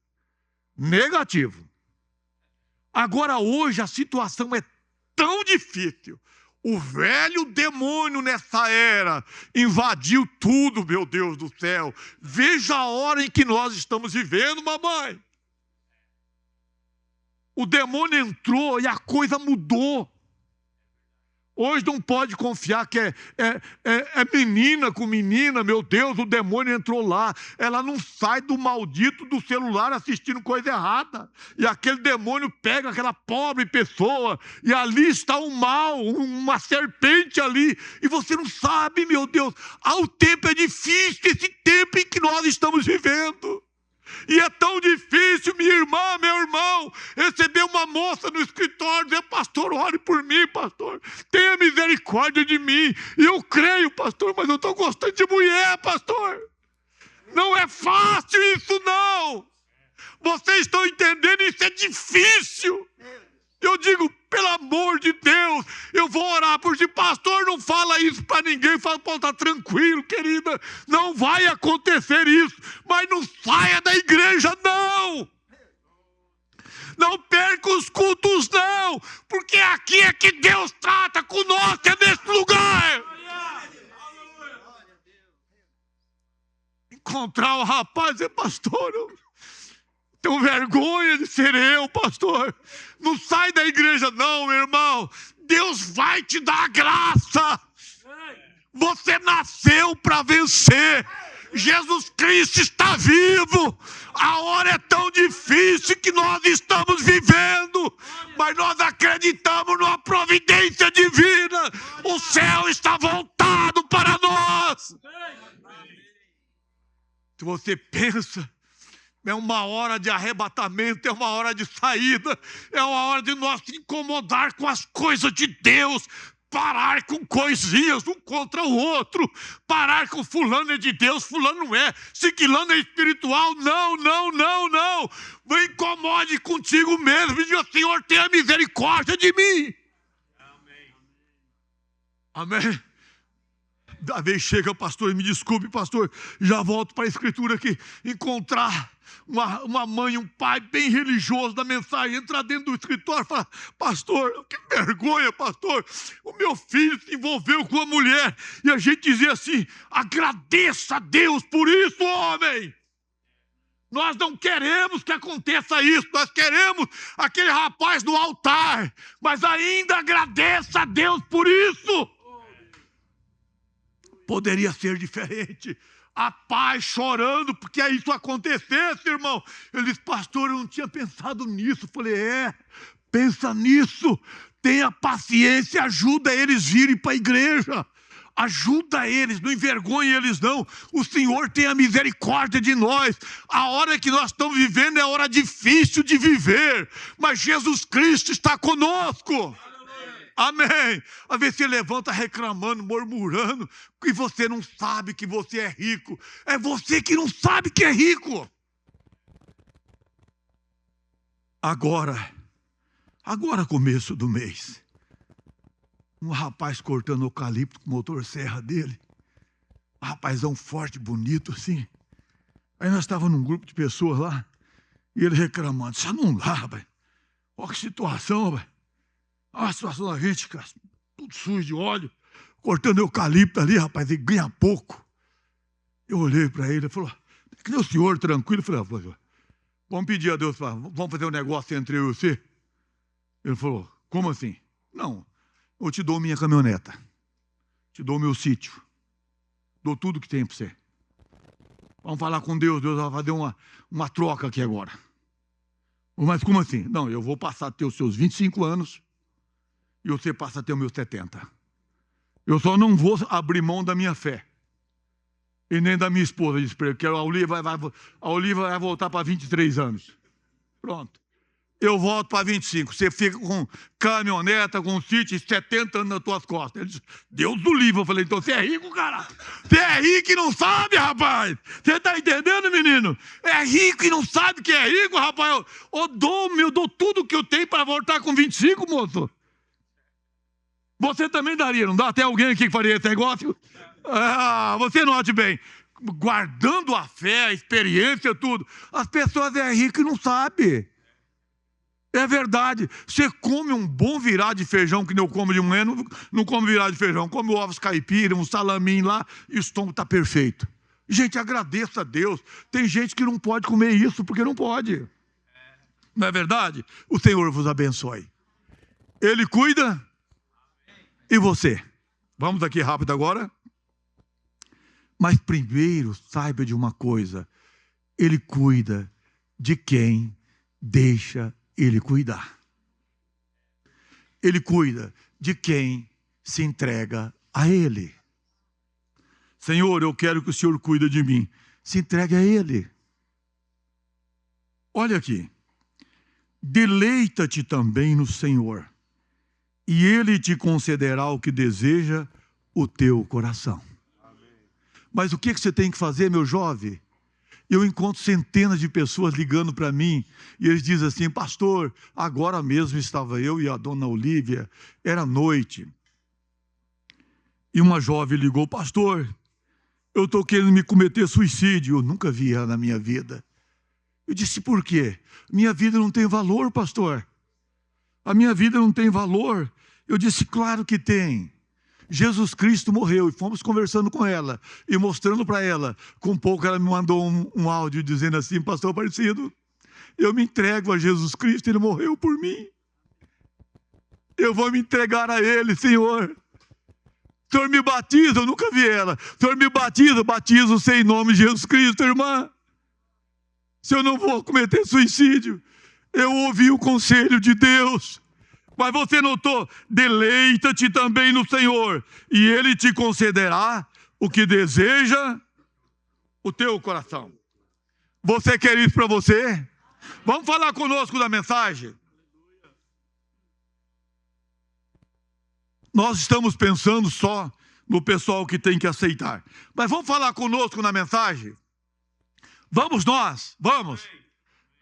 Negativo. Agora, hoje, a situação é tão difícil. O velho demônio nessa era invadiu tudo, meu Deus do céu. Veja a hora em que nós estamos vivendo, mamãe. O demônio entrou e a coisa mudou. Hoje não pode confiar que é menina com menina, meu Deus, o demônio entrou lá. Ela não sai do maldito do celular assistindo coisa errada. E aquele demônio pega aquela pobre pessoa, e ali está um mal, uma serpente ali. E você não sabe, meu Deus, o tempo é difícil, esse tempo em que nós estamos vivendo. E é tão difícil, minha irmã, meu irmão, receber uma moça no escritório e dizer: pastor, ore por mim, pastor, tenha misericórdia de mim. E eu creio, pastor, mas eu estou gostando de mulher, pastor. Não é fácil isso, não. Vocês estão entendendo? Isso é difícil. Eu digo: pelo amor de Deus, eu vou orar por ti. Pastor, não fala isso para ninguém. Fala: pô, tá tranquilo, querida, não vai acontecer isso. Mas não saia da igreja, não. Não perca os cultos, não. Porque aqui é que Deus trata conosco, é nesse lugar. Encontrar o rapaz e dizer: pastor, eu tenho vergonha de ser eu, pastor. Não sai da igreja, não, meu irmão. Deus vai te dar graça. Você nasceu para vencer. Jesus Cristo está vivo. A hora é tão difícil que nós estamos vivendo, mas nós acreditamos numa providência divina. O céu está voltado para nós. Se você pensa, é uma hora de arrebatamento, é uma hora de saída, é uma hora de nós se incomodar com as coisas de Deus, parar com coisinhas um contra o outro, parar com fulano é de Deus, fulano não é, ciclano é espiritual, não. Não incomode contigo mesmo e diga: Senhor, tenha misericórdia de mim. Amém. Da vez chega, pastor, me desculpe, pastor, já volto para a escritura aqui, encontrar uma mãe, um pai bem religioso da mensagem, entrar dentro do escritório e falar: pastor, que vergonha, pastor, o meu filho se envolveu com uma mulher. E a gente dizia assim: agradeça a Deus por isso, homem. Nós não queremos que aconteça isso, nós queremos aquele rapaz no altar, mas ainda agradeça a Deus por isso. Poderia ser diferente. A pai chorando porque isso acontecesse, irmão. Ele disse: pastor, eu não tinha pensado nisso. Eu falei: pensa nisso. Tenha paciência, ajuda eles a virem para a igreja. Ajuda eles, não envergonhe eles não. O Senhor tenha misericórdia de nós. A hora que nós estamos vivendo é hora difícil de viver, mas Jesus Cristo está conosco. Amém. Às vezes você levanta reclamando, murmurando, que você não sabe que você é rico. É você que não sabe que é rico. Agora começo do mês, um rapaz cortando eucalipto com o motosserra dele. Um rapazão forte, bonito assim. Aí nós estávamos num grupo de pessoas lá, e ele reclamando: isso não dá, rapaz. Olha que situação, rapaz. Olha a situação da gente, cara, tudo sujo de óleo, cortando eucalipto ali, rapaz, e ganha pouco. Eu olhei para ele e falei: cadê o senhor tranquilo? Eu falei: vamos pedir a Deus, vamos fazer um negócio entre eu e você? Ele falou: como assim? Não, eu te dou minha caminhoneta, te dou meu sítio, dou tudo que tem para você. Vamos falar com Deus. Deus vai fazer uma troca aqui agora. Mas como assim? Não, eu vou passar a ter os seus 25 anos e você passa a ter os meus 70. Eu só não vou abrir mão da minha fé. E nem da minha esposa, porque a Olivia vai voltar para 23 anos. Pronto. Eu volto para 25. Você fica com caminhoneta, com sítio, 70 anos nas tuas costas. Ele disse, Deus do livro. Eu falei, então você é rico, cara. Você é rico e não sabe, rapaz. Você está entendendo, menino? É rico e não sabe que é rico, rapaz. Eu dou tudo que eu tenho para voltar com 25, moço. Você também daria, não dá? Até alguém aqui que faria esse negócio? Ah, você note bem. Guardando a fé, a experiência, tudo. As pessoas é rico e não sabem. É verdade. Você come um bom virado de feijão, que nem eu como de manhã, não come virado de feijão. Come ovos caipira, um salaminho lá, e o estômago está perfeito. Gente, agradeça a Deus. Tem gente que não pode comer isso porque não pode. Não é verdade? O Senhor vos abençoe. Ele cuida. E você? Vamos aqui rápido agora. Mas primeiro, saiba de uma coisa. Ele cuida de quem deixa Ele cuidar. Ele cuida de quem se entrega a Ele. Senhor, eu quero que o Senhor cuide de mim. Se entregue a Ele. Olha aqui. Deleita-te também no Senhor, e Ele te concederá o que deseja o teu coração. Mas o que você tem que fazer, meu jovem? Eu encontro centenas de pessoas ligando para mim e eles dizem assim, pastor, agora mesmo estava eu e a dona Olívia, era noite. E uma jovem ligou, pastor, eu estou querendo me cometer suicídio. Eu nunca vi ela na minha vida. Eu disse, por quê? Minha vida não tem valor, pastor. A minha vida não tem valor. Eu disse, claro que tem. Jesus Cristo morreu e fomos conversando com ela e mostrando para ela. Com pouco ela me mandou um áudio dizendo assim, pastor Aparecido, eu me entrego a Jesus Cristo, Ele morreu por mim. Eu vou me entregar a Ele, Senhor. O Senhor me batiza, eu nunca vi ela. O Senhor me batiza, batizo-se em nome de Jesus Cristo, irmã. Se eu não vou cometer suicídio, eu ouvi o conselho de Deus. Mas você notou, deleita-te também no Senhor, e Ele te concederá o que deseja o teu coração. Você quer isso para você? Vamos falar conosco da mensagem? Nós estamos pensando só no pessoal que tem que aceitar. Mas vamos falar conosco na mensagem? Vamos nós, vamos.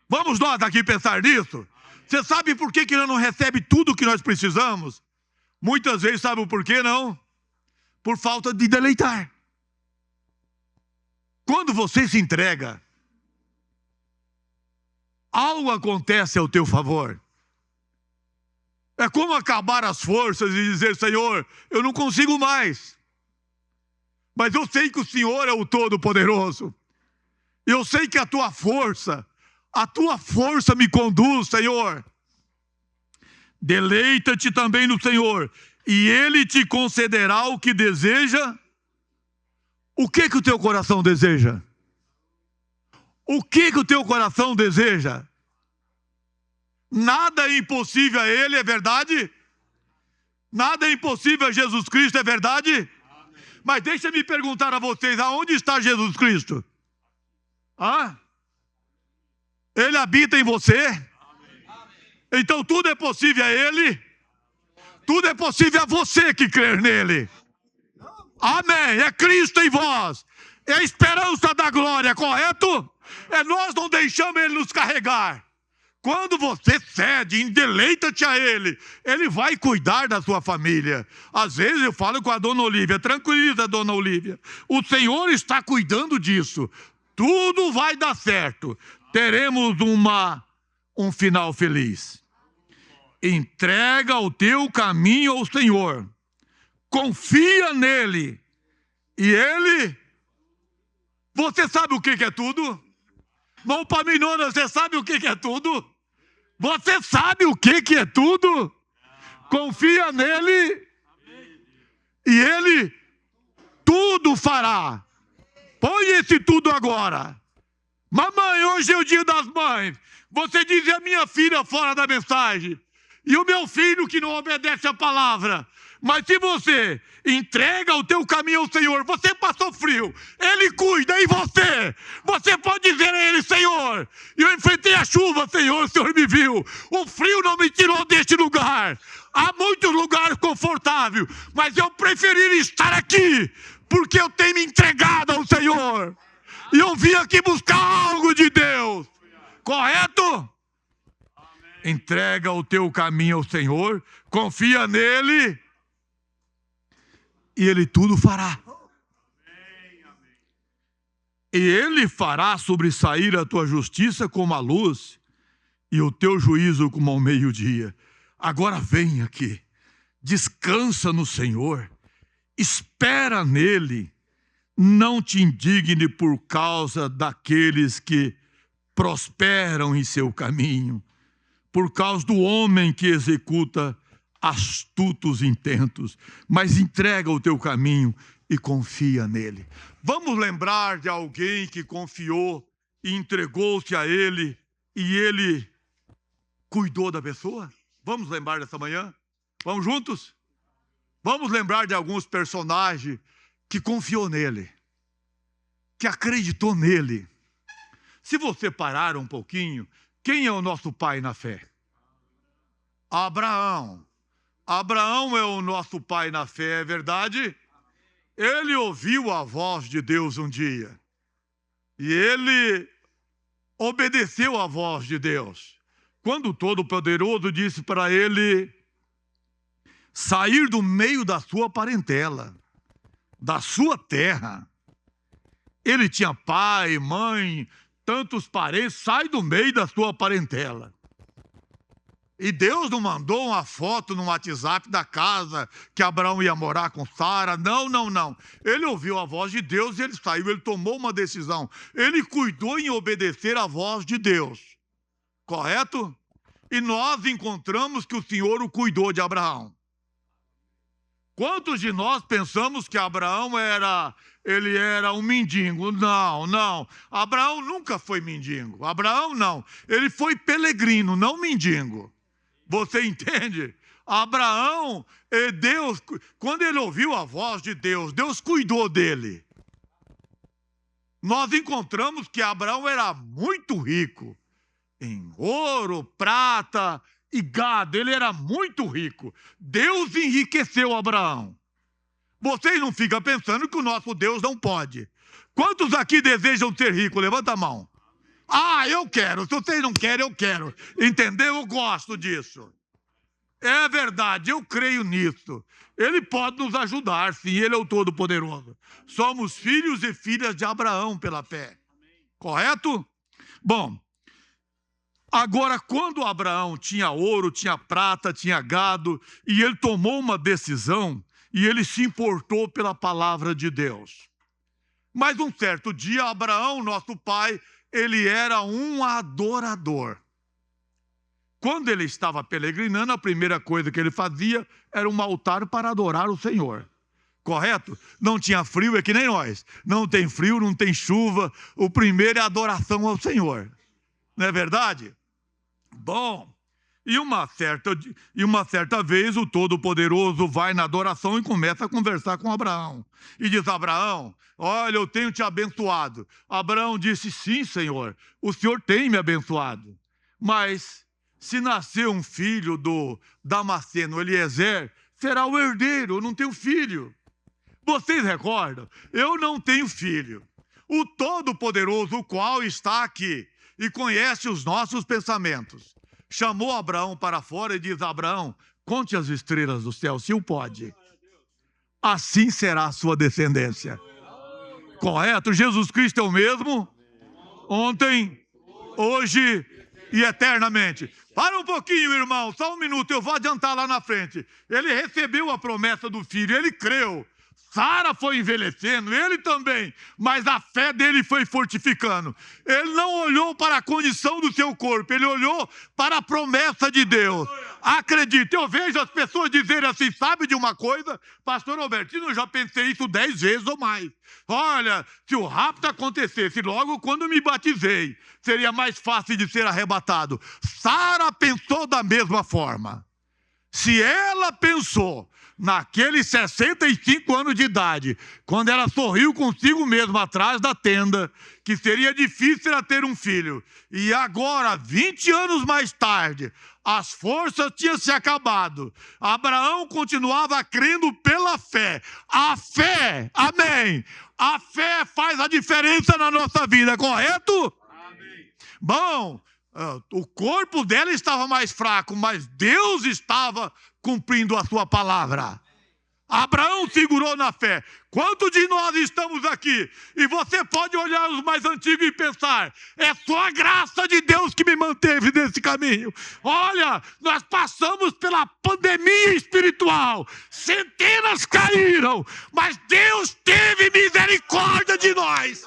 Vamos nós aqui pensar nisso? Você sabe por que ele não recebe tudo o que nós precisamos? Muitas vezes, sabe o porquê não? Por falta de deleitar. Quando você se entrega, algo acontece ao teu favor. É como acabar as forças e dizer, Senhor, eu não consigo mais. Mas eu sei que o Senhor é o Todo-Poderoso. Eu sei que a tua força me conduz, Senhor. Deleita-te também no Senhor, e Ele te concederá o que deseja. O que o teu coração deseja? O que o teu coração deseja? Nada é impossível a Ele, é verdade? Nada é impossível a Jesus Cristo, é verdade? Amém. Mas deixa-me perguntar a vocês, aonde está Jesus Cristo? Ele habita em você? Amém. Então tudo é possível a Ele? Tudo é possível a você que crer nele. Amém. É Cristo em vós. É a esperança da glória, correto? Nós não deixamos Ele nos carregar. Quando você cede, deleita-te a Ele, Ele vai cuidar da sua família. Às vezes eu falo com a dona Olívia, tranquiliza, dona Olívia. O Senhor está cuidando disso. Tudo vai dar certo. Teremos um final feliz. Entrega o teu caminho ao Senhor. Confia nele. E Ele... Você sabe o que é tudo? Vamos para Minona, você sabe o que é tudo? Você sabe o que é tudo? Confia nele. E Ele tudo fará. Põe esse tudo agora. Mamãe, hoje é o dia das mães. Você diz a minha filha fora da mensagem. E o meu filho que não obedece a palavra. Mas se você entrega o teu caminho ao Senhor, você passou frio, Ele cuida, e você? Você pode dizer a Ele, Senhor, eu enfrentei a chuva, Senhor, o Senhor me viu. O frio não me tirou deste lugar. Há muitos lugares confortáveis, mas eu preferi estar aqui, porque eu tenho me entregado ao Senhor. E eu vim aqui buscar algo de Deus. Correto? Entrega o teu caminho ao Senhor, confia nele, e Ele tudo fará. E Ele fará sobressair a tua justiça como a luz, e o teu juízo como ao meio-dia. Agora vem aqui, descansa no Senhor, espera nele, não te indigne por causa daqueles que prosperam em seu caminho, por causa do homem que executa astutos intentos, mas entrega o teu caminho e confia nele. Vamos lembrar de alguém que confiou e entregou-se a ele, e ele cuidou da pessoa? Vamos lembrar dessa manhã? Vamos juntos? Vamos lembrar de alguns personagens que confiou nele, que acreditou nele. Se você parar um pouquinho, quem é o nosso pai na fé? Abraão. Abraão é o nosso pai na fé, é verdade? Ele ouviu a voz de Deus um dia. E ele obedeceu à voz de Deus. Quando o Todo-Poderoso disse para ele sair do meio da sua parentela, da sua terra. Ele tinha pai, mãe, tantos parentes, sai do meio da sua parentela. E Deus não mandou uma foto no WhatsApp da casa que Abraão ia morar com Sara. Não, não, não. Ele ouviu a voz de Deus e ele saiu, ele tomou uma decisão. Ele cuidou em obedecer à voz de Deus. Correto? E nós encontramos que o Senhor o cuidou de Abraão. Quantos de nós pensamos que Abraão era um mendigo? Não, não. Abraão nunca foi mendigo. Abraão não. Ele foi peregrino, não mendigo. Você entende? Abraão, Deus, quando ele ouviu a voz de Deus, Deus cuidou dele. Nós encontramos que Abraão era muito rico em ouro, prata e gado. Ele era muito rico. Deus enriqueceu Abraão. Vocês não ficam pensando que o nosso Deus não pode. Quantos aqui desejam ser ricos? Levanta a mão. Ah, eu quero. Se vocês não querem, eu quero. Entendeu? Eu gosto disso. É verdade, eu creio nisso. Ele pode nos ajudar, sim. Ele é o Todo-Poderoso. Somos filhos e filhas de Abraão pela fé. Correto? Bom, agora, quando Abraão tinha ouro, tinha prata, tinha gado, e ele tomou uma decisão, e ele se importou pela palavra de Deus. Mas um certo dia, Abraão, nosso pai, ele era um adorador. Quando ele estava peregrinando, a primeira coisa que ele fazia era um altar para adorar o Senhor. Correto? Não tinha frio, é que nem nós. Não tem frio, não tem chuva. O primeiro é a adoração ao Senhor. Não é verdade? Bom, e uma certa vez o Todo-Poderoso vai na adoração e começa a conversar com Abraão. E diz: Abraão, olha, eu tenho te abençoado. Abraão disse: sim, Senhor, o Senhor tem me abençoado. Mas se nascer um filho do Damasceno, Eliezer, será o herdeiro, eu não tenho filho. Vocês recordam? Eu não tenho filho. O Todo-Poderoso, o qual está aqui e conhece os nossos pensamentos, chamou Abraão para fora e diz: Abraão, conte as estrelas do céu, se o pode. Assim será a sua descendência. Correto? Jesus Cristo é o mesmo ontem, hoje e eternamente. Para um pouquinho, irmão, só um minuto, eu vou adiantar lá na frente. Ele recebeu a promessa do filho, ele creu. Sara foi envelhecendo, ele também, mas a fé dele foi fortificando. Ele não olhou para a condição do seu corpo, ele olhou para a promessa de Deus. Acredite, eu vejo as pessoas dizerem assim, sabe de uma coisa? Pastor Albertino, eu já pensei isso 10 vezes ou mais. Olha, se o rapto acontecesse logo quando me batizei, seria mais fácil de ser arrebatado. Sara pensou da mesma forma. Se ela pensou naqueles 65 anos de idade, quando ela sorriu consigo mesma atrás da tenda, que seria difícil ela ter um filho, e agora, 20 anos mais tarde, as forças tinham se acabado, Abraão continuava crendo pela fé. A fé, amém, a fé faz a diferença na nossa vida, correto? Amém. Bom, o corpo dela estava mais fraco, mas Deus estava cumprindo a sua palavra. Abraão segurou na fé. Quantos de nós estamos aqui? E você pode olhar os mais antigos e pensar, é só a graça de Deus que me manteve nesse caminho. Olha, nós passamos pela pandemia espiritual, centenas caíram, mas Deus teve misericórdia de nós.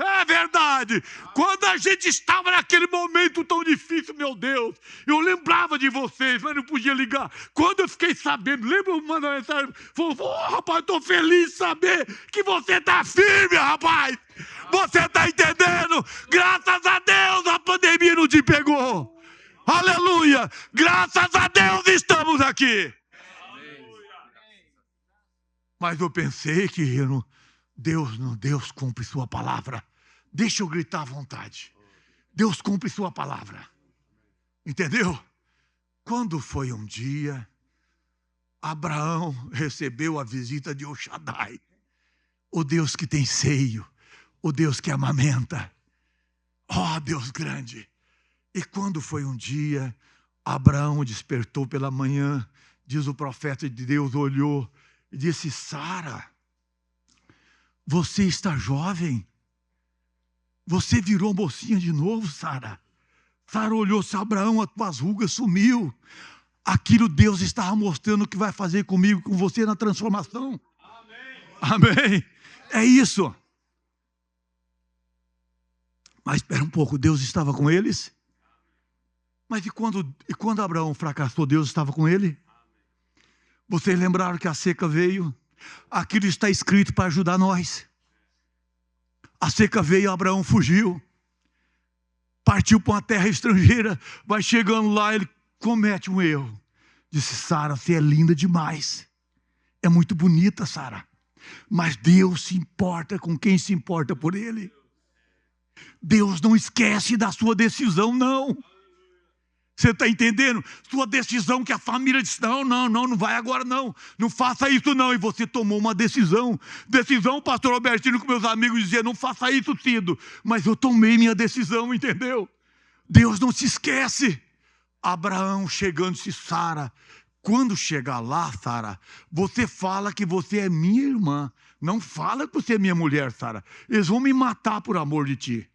É verdade. Quando a gente estava naquele momento tão difícil, meu Deus, eu lembrava de vocês, mas não podia ligar. Quando eu fiquei sabendo, lembra uma mensagem? Falou, rapaz, estou feliz de saber que você está firme, rapaz. Você está entendendo? Graças a Deus a pandemia não te pegou. Aleluia. Graças a Deus estamos aqui. Mas eu pensei que Deus cumpre sua palavra. Deixa eu gritar à vontade. Deus cumpre sua palavra. Entendeu? Quando foi um dia, Abraão recebeu a visita de El Shaddai, o Deus que tem seio, o Deus que amamenta. Ó, Deus grande. E quando foi um dia, Abraão despertou pela manhã, diz o profeta de Deus, olhou e disse, Sara, você está jovem? Você virou mocinha de novo, Sara? Sara olhou, se Abraão, as tuas rugas sumiu. Aquilo Deus estava mostrando que vai fazer comigo, com você na transformação. Amém. Amém. É isso. Mas espera um pouco, Deus estava com eles? Mas e quando Abraão fracassou, Deus estava com ele? Vocês lembraram que a seca veio? Aquilo está escrito para ajudar nós. A seca veio, Abraão fugiu. Partiu para uma terra estrangeira. Vai chegando lá, ele comete um erro. Disse, Sara, você é linda demais. É muito bonita, Sara. Mas Deus se importa com quem se importa por ele. Deus não esquece da sua decisão, não. Você está entendendo? Sua decisão que a família disse, não vai agora não. Não faça isso não. E você tomou uma decisão. Decisão, pastor Albertino, com meus amigos dizia, não faça isso, Cido. Mas eu tomei minha decisão, entendeu? Deus não se esquece. Abraão chegando-se, Sara. Quando chegar lá, Sara, você fala que você é minha irmã. Não fala que você é minha mulher, Sara. Eles vão me matar por amor de ti.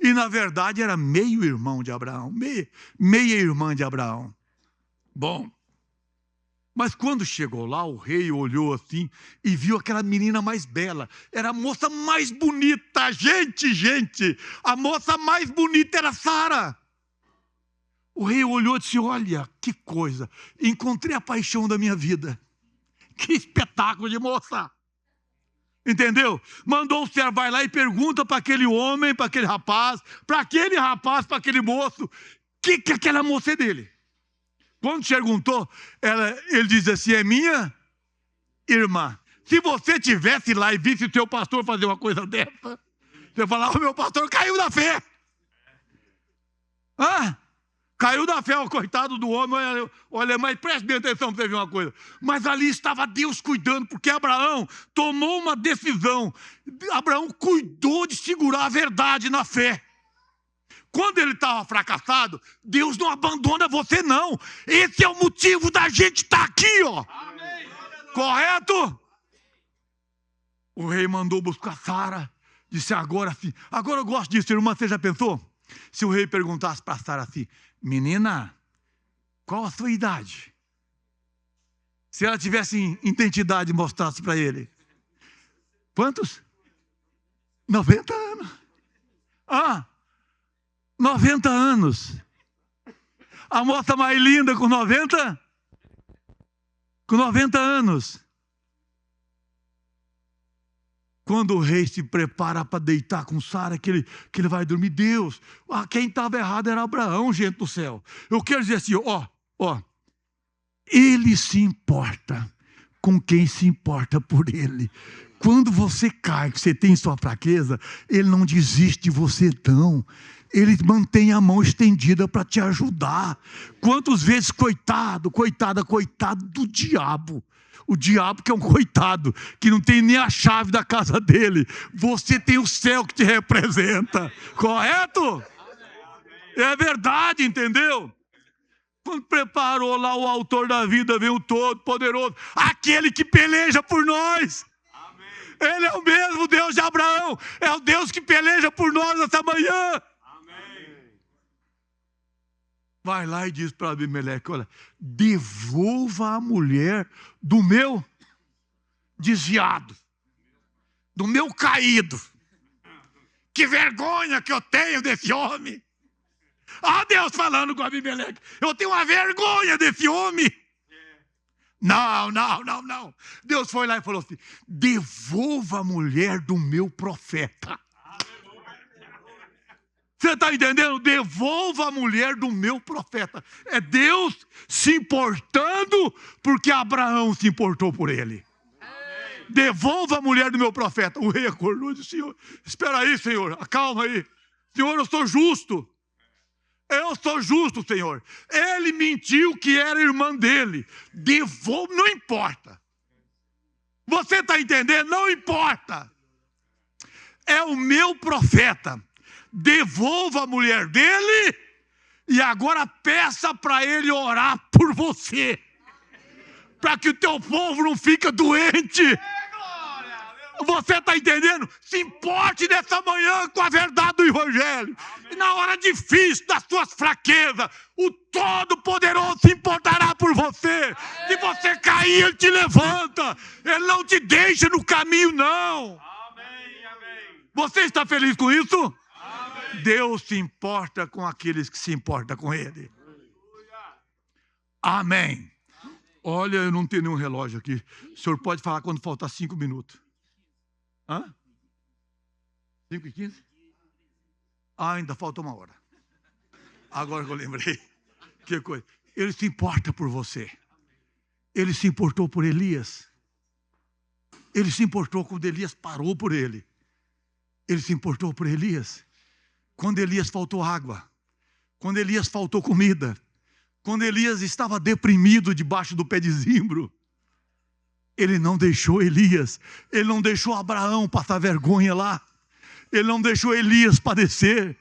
E na verdade era meio irmão de Abraão, meia irmã de Abraão. Bom, mas quando chegou lá, o rei olhou assim e viu aquela menina mais bela. Era a moça mais bonita, gente, a moça mais bonita era Sara. O rei olhou e disse, olha, que coisa, encontrei a paixão da minha vida. Que espetáculo de moça. Entendeu? Mandou o servo, vai lá e pergunta para aquele homem, para aquele rapaz, para aquele moço, que aquela moça é dele. Quando perguntou, ele diz assim, é minha irmã. Se você tivesse lá e visse o seu pastor fazer uma coisa dessa, você falar, o meu pastor caiu da fé. Caiu da fé, o coitado do homem. Olha, mas preste bem atenção para você ver uma coisa. Mas ali estava Deus cuidando, porque Abraão tomou uma decisão. Abraão cuidou de segurar a verdade na fé. Quando ele estava fracassado, Deus não abandona você, não. Esse é o motivo da gente estar aqui, ó. Amém. Correto? O rei mandou buscar Sara. Disse, agora sim. Agora eu gosto disso, irmã, você já pensou? Se o rei perguntasse para Sara assim, menina, qual a sua idade? Se ela tivesse identidade, mostrasse para ele. Quantos? 90 anos. 90 anos. A moça mais linda com 90? Com 90 anos. Quando o rei se prepara para deitar com Sara, que ele vai dormir, Deus, quem estava errado era Abraão, gente do céu. Eu quero dizer assim, ele se importa com quem se importa por ele. Quando você cai, que você tem sua fraqueza, ele não desiste de você não. Ele mantém a mão estendida para te ajudar. Quantas vezes, coitado do diabo. O diabo que é um coitado, que não tem nem a chave da casa dele. Você tem o céu que te representa. Correto? É verdade, entendeu? Quando preparou lá o autor da vida, veio o Todo-Poderoso, aquele que peleja por nós. Amém. Ele é o mesmo Deus de Abraão, é o Deus que peleja por nós essa manhã. Amém. Vai lá e diz para Abimeleque, olha, devolva a mulher do meu desviado, do meu caído. Que vergonha que eu tenho desse homem. Deus falando com Abimeleque, eu tenho uma vergonha desse homem. Não. Deus foi lá e falou assim, devolva a mulher do meu profeta. Você está entendendo? Devolva a mulher do meu profeta. É Deus se importando porque Abraão se importou por ele. Devolva a mulher do meu profeta. O rei acordou e disse, Senhor, espera aí, Senhor, acalma aí. Senhor, eu sou justo. Eu sou justo, Senhor. Ele mentiu que era irmã dele. Devolva, não importa. Você está entendendo? Não importa. É o meu profeta. Devolva a mulher dele e agora peça para ele orar por você. Para que o teu povo não fique doente. Você está entendendo? Se importe nessa manhã com a verdade do Evangelho. E na hora difícil das suas fraquezas, o Todo-Poderoso se importará por você. Se você cair, Ele te levanta. Ele não te deixa no caminho, não. Você está feliz com isso? Deus se importa com aqueles que se importam com Ele. Amém. Olha, eu não tenho nenhum relógio aqui. O senhor pode falar quando faltar 5 minutos. 5:15? Ainda falta 1 hora. Agora que eu lembrei. Que coisa. Ele se importa por você. Ele se importou por Elias. Ele se importou quando Elias parou por ele. Ele se importou por Elias. Quando Elias faltou água. Quando Elias faltou comida. Quando Elias estava deprimido debaixo do pé de zimbro. Ele não deixou Elias, ele não deixou Abraão passar vergonha lá, ele não deixou Elias padecer,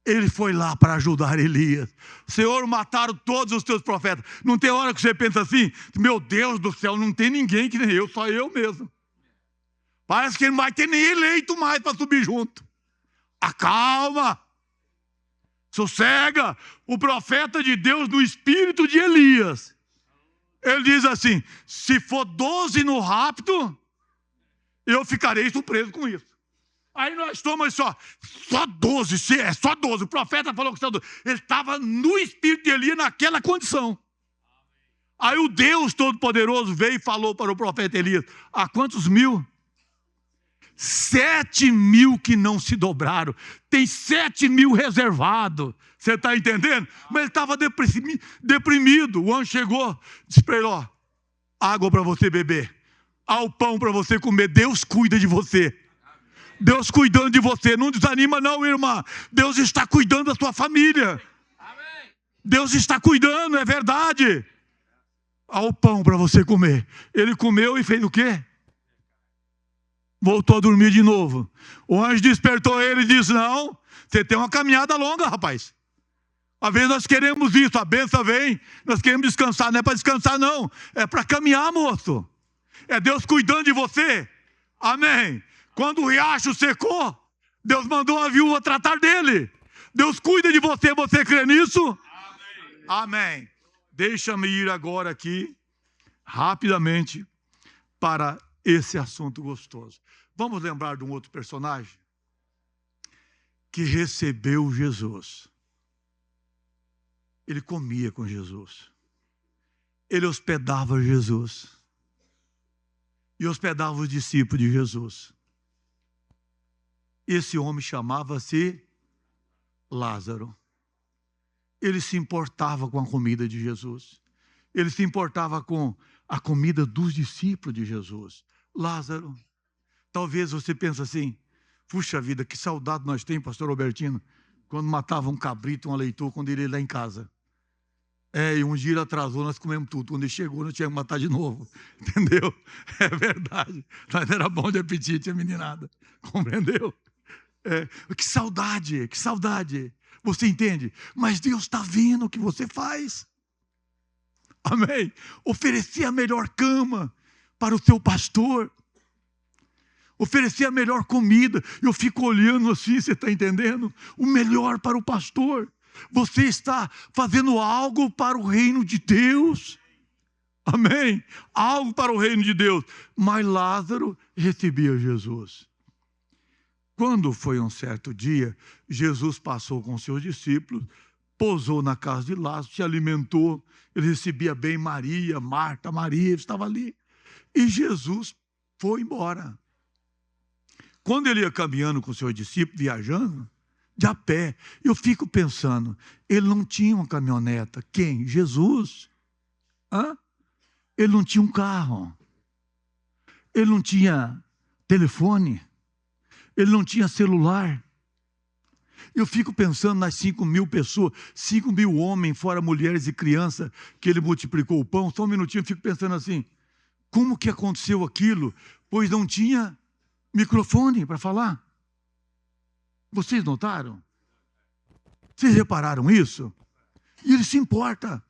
ele foi lá para ajudar Elias. Senhor, mataram todos os teus profetas. Não tem hora que você pensa assim, meu Deus do céu, não tem ninguém que nem eu, só eu mesmo. Parece que não vai ter nem eleito mais para subir junto. Acalma, sossega. O profeta de Deus no espírito de Elias, ele diz assim, se for 12 no rapto, eu ficarei surpreso com isso. Aí nós tomamos só 12, é só 12. O profeta falou que só 12. Ele estava no espírito de Elias naquela condição. Aí o Deus Todo-Poderoso veio e falou para o profeta Elias, há quantos mil? 7.000 que não se dobraram. Tem 7.000 reservados. Você está entendendo? Mas ele estava deprimido. O anjo chegou, disse para ele, água para você beber, ao pão para você comer. Deus cuida de você. Deus cuidando de você. Não desanima não, irmã. Deus está cuidando da sua família. Deus está cuidando, é verdade. Ao pão para você comer. Ele comeu e fez o quê? Voltou a dormir de novo. O anjo despertou ele e disse, não, você tem uma caminhada longa, rapaz. Às vezes nós queremos isso, a bênção vem, nós queremos descansar. Não é para descansar não, é para caminhar, moço. É Deus cuidando de você. Amém. Quando o riacho secou, Deus mandou a viúva tratar dele. Deus cuida de você, você crê nisso? Amém. Amém. Deixa-me ir agora aqui rapidamente para esse assunto gostoso. Vamos lembrar de um outro personagem que recebeu Jesus. Ele comia com Jesus. Ele hospedava Jesus. E hospedava os discípulos de Jesus. Esse homem chamava-se Lázaro. Ele se importava com a comida de Jesus. Ele se importava com a comida dos discípulos de Jesus. Lázaro. Talvez você pense assim, puxa vida, que saudade nós temos, pastor Robertino, quando matava um cabrito, um leitor, quando ele ia lá em casa. E um dia ele atrasou, nós comemos tudo. Quando ele chegou, nós tínhamos que matar de novo. Entendeu? É verdade. Nós era bom de apetite, a meninada. Compreendeu? Que saudade, que saudade. Você entende? Mas Deus está vendo o que você faz. Amém? Oferecer a melhor cama para o seu pastor. Oferecer a melhor comida. Eu fico olhando assim, você está entendendo? O melhor para o pastor. Você está fazendo algo para o reino de Deus. Amém? Algo para o reino de Deus. Mas Lázaro recebia Jesus. Quando foi um certo dia, Jesus passou com seus discípulos, pousou na casa de Lázaro, se alimentou. Ele recebia bem Maria, Marta, Maria, estava ali. E Jesus foi embora. Quando ele ia caminhando com seus discípulos, viajando, de a pé, eu fico pensando, ele não tinha uma caminhoneta. Quem? Jesus. Ele não tinha um carro. Ele não tinha telefone. Ele não tinha celular. Eu fico pensando nas 5.000 pessoas, 5.000 homens, fora mulheres e crianças, que ele multiplicou o pão. Só um minutinho, eu fico pensando assim, como que aconteceu aquilo? Pois não tinha microfone para falar. Vocês notaram? Vocês repararam isso? E ele se importa.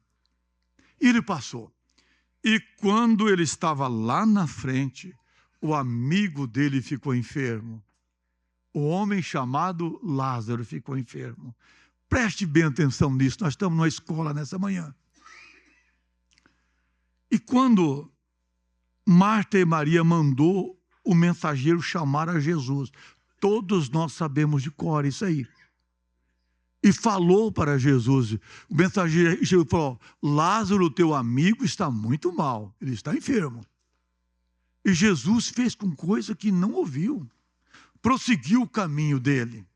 E ele passou. E quando ele estava lá na frente, o amigo dele ficou enfermo. O homem chamado Lázaro ficou enfermo. Preste bem atenção nisso, nós estamos numa escola nessa manhã. E quando Marta e Maria mandou o mensageiro chamar a Jesus, todos nós sabemos de cor isso aí. E falou para Jesus, o mensageiro falou, Lázaro, teu amigo, está muito mal, ele está enfermo. E Jesus fez com coisa que não ouviu. Prosseguiu o caminho dele.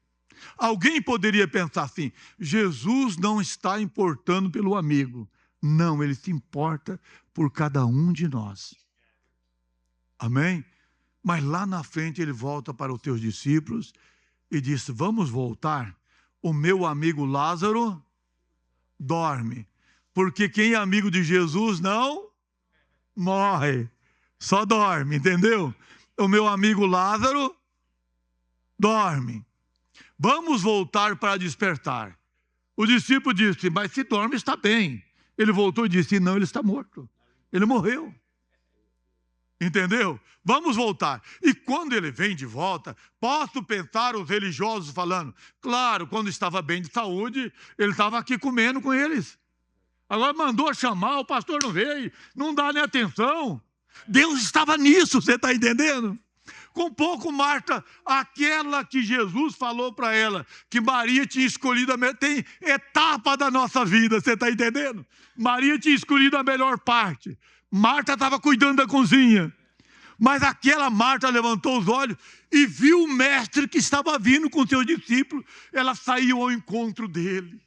Alguém poderia pensar assim, Jesus não está importando pelo amigo. Não, ele se importa por cada um de nós. Amém? Mas lá na frente ele volta para os teus discípulos e diz, vamos voltar? O meu amigo Lázaro dorme. Porque quem é amigo de Jesus não morre. Só dorme, entendeu? O meu amigo Lázaro dorme. Vamos voltar para despertar. O discípulo disse, mas se dorme está bem. Ele voltou e disse, não, ele está morto. Ele morreu. Entendeu? Vamos voltar. E quando ele vem de volta, posso pensar os religiosos falando, claro, quando estava bem de saúde, ele estava aqui comendo com eles. Agora mandou chamar, o pastor não veio, não dá nem atenção. Deus estava nisso, você está entendendo? Com pouco Marta, aquela que Jesus falou para ela, que Maria tinha escolhido, tem etapa da nossa vida, você está entendendo? Maria tinha escolhido a melhor parte. Marta estava cuidando da cozinha. Mas aquela Marta levantou os olhos e viu o mestre que estava vindo com seus discípulos. Ela saiu ao encontro dele.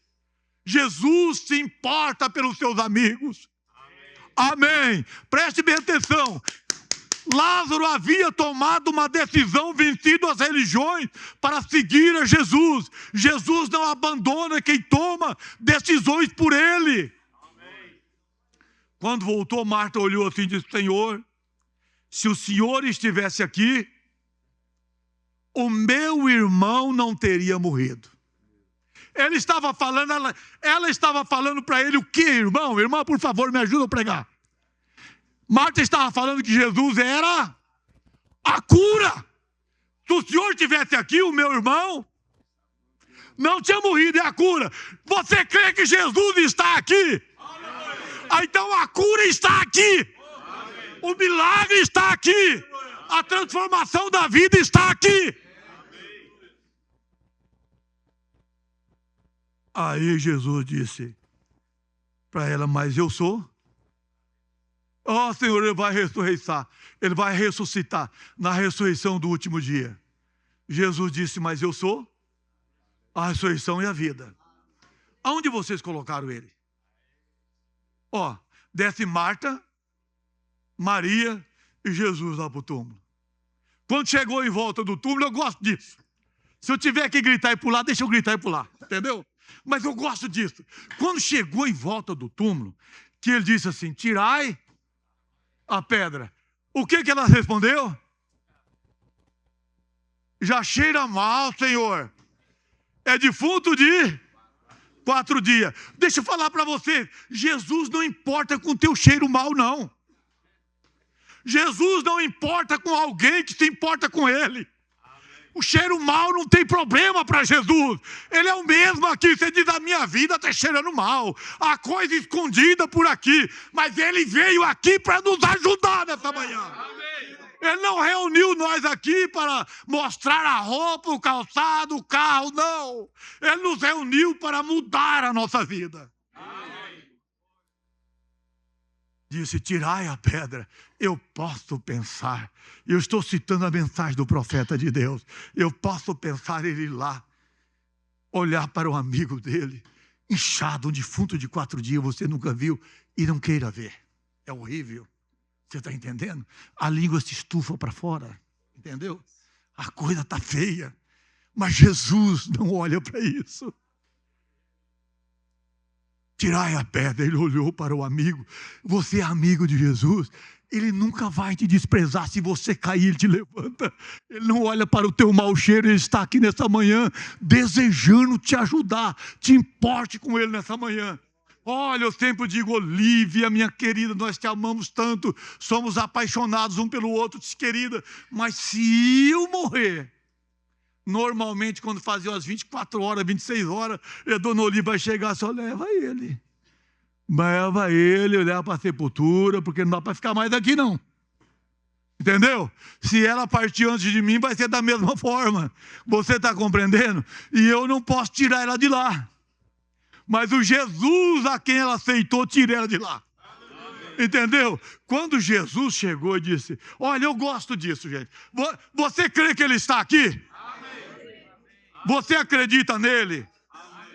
Jesus se importa pelos seus amigos. Amém. Preste bem atenção. Lázaro havia tomado uma decisão, vencido as religiões, para seguir a Jesus. Jesus não abandona quem toma decisões por ele. Quando voltou, Marta olhou assim e disse, Senhor, se o Senhor estivesse aqui, o meu irmão não teria morrido. Ele estava falando, ela estava falando para ele o que, irmão? Irmão, por favor, me ajuda a pregar. Marta estava falando que Jesus era a cura. Se o Senhor estivesse aqui, o meu irmão não tinha morrido, é a cura. Você crê que Jesus está aqui? Então a cura está aqui. O milagre está aqui. A transformação da vida está aqui. Aí Jesus disse para ela, mas eu sou. Ó, Senhor, ele vai ressuscitar. Ele vai ressuscitar na ressurreição do último dia. Jesus disse, mas eu sou a ressurreição e a vida. Aonde vocês colocaram ele? Ó, desce Marta, Maria e Jesus lá para o túmulo. Quando chegou em volta do túmulo, eu gosto disso. Se eu tiver que gritar e pular, deixa eu gritar e pular, entendeu? Mas eu gosto disso. Quando chegou em volta do túmulo, que ele disse assim, tirai a pedra. O que ela respondeu? Já cheira mal, Senhor. É defunto de 4 dias. Deixa eu falar para você, Jesus não importa com teu cheiro mal, não. Jesus não importa com alguém que se importa com ele. O cheiro mal não tem problema para Jesus. Ele é o mesmo aqui. Você diz, a minha vida está cheirando mal. Há coisa escondida por aqui. Mas ele veio aqui para nos ajudar nessa manhã. Ele não reuniu nós aqui para mostrar a roupa, o calçado, o carro, não. Ele nos reuniu para mudar a nossa vida. Disse, tirai a pedra. Eu posso pensar, eu estou citando a mensagem do profeta de Deus, eu posso pensar ele lá, olhar para o amigo dele, inchado, um defunto de 4 dias, você nunca viu e não queira ver. É horrível. Você está entendendo? A língua se estufa para fora, entendeu? A coisa está feia, mas Jesus não olha para isso. Tirai a pedra. Ele olhou para o amigo. Você é amigo de Jesus. Ele nunca vai te desprezar. Se você cair, ele te levanta. Ele não olha para o teu mau cheiro. Ele está aqui nessa manhã desejando te ajudar. Te importe com ele nessa manhã. Olha, eu sempre digo, Olívia, minha querida, nós te amamos tanto. Somos apaixonados um pelo outro, querida. Mas se eu morrer, normalmente, quando fazia as 24 horas, 26 horas, a dona Olívia vai chegar, só leva ele. Leva ele, leva para a sepultura, porque não dá para ficar mais aqui, não. Entendeu? Se ela partir antes de mim, vai ser da mesma forma. Você está compreendendo? E eu não posso tirar ela de lá. Mas o Jesus a quem ela aceitou, tira ela de lá. Entendeu? Quando Jesus chegou e disse, olha, eu gosto disso, gente. Você crê que ele está aqui? Você acredita nele?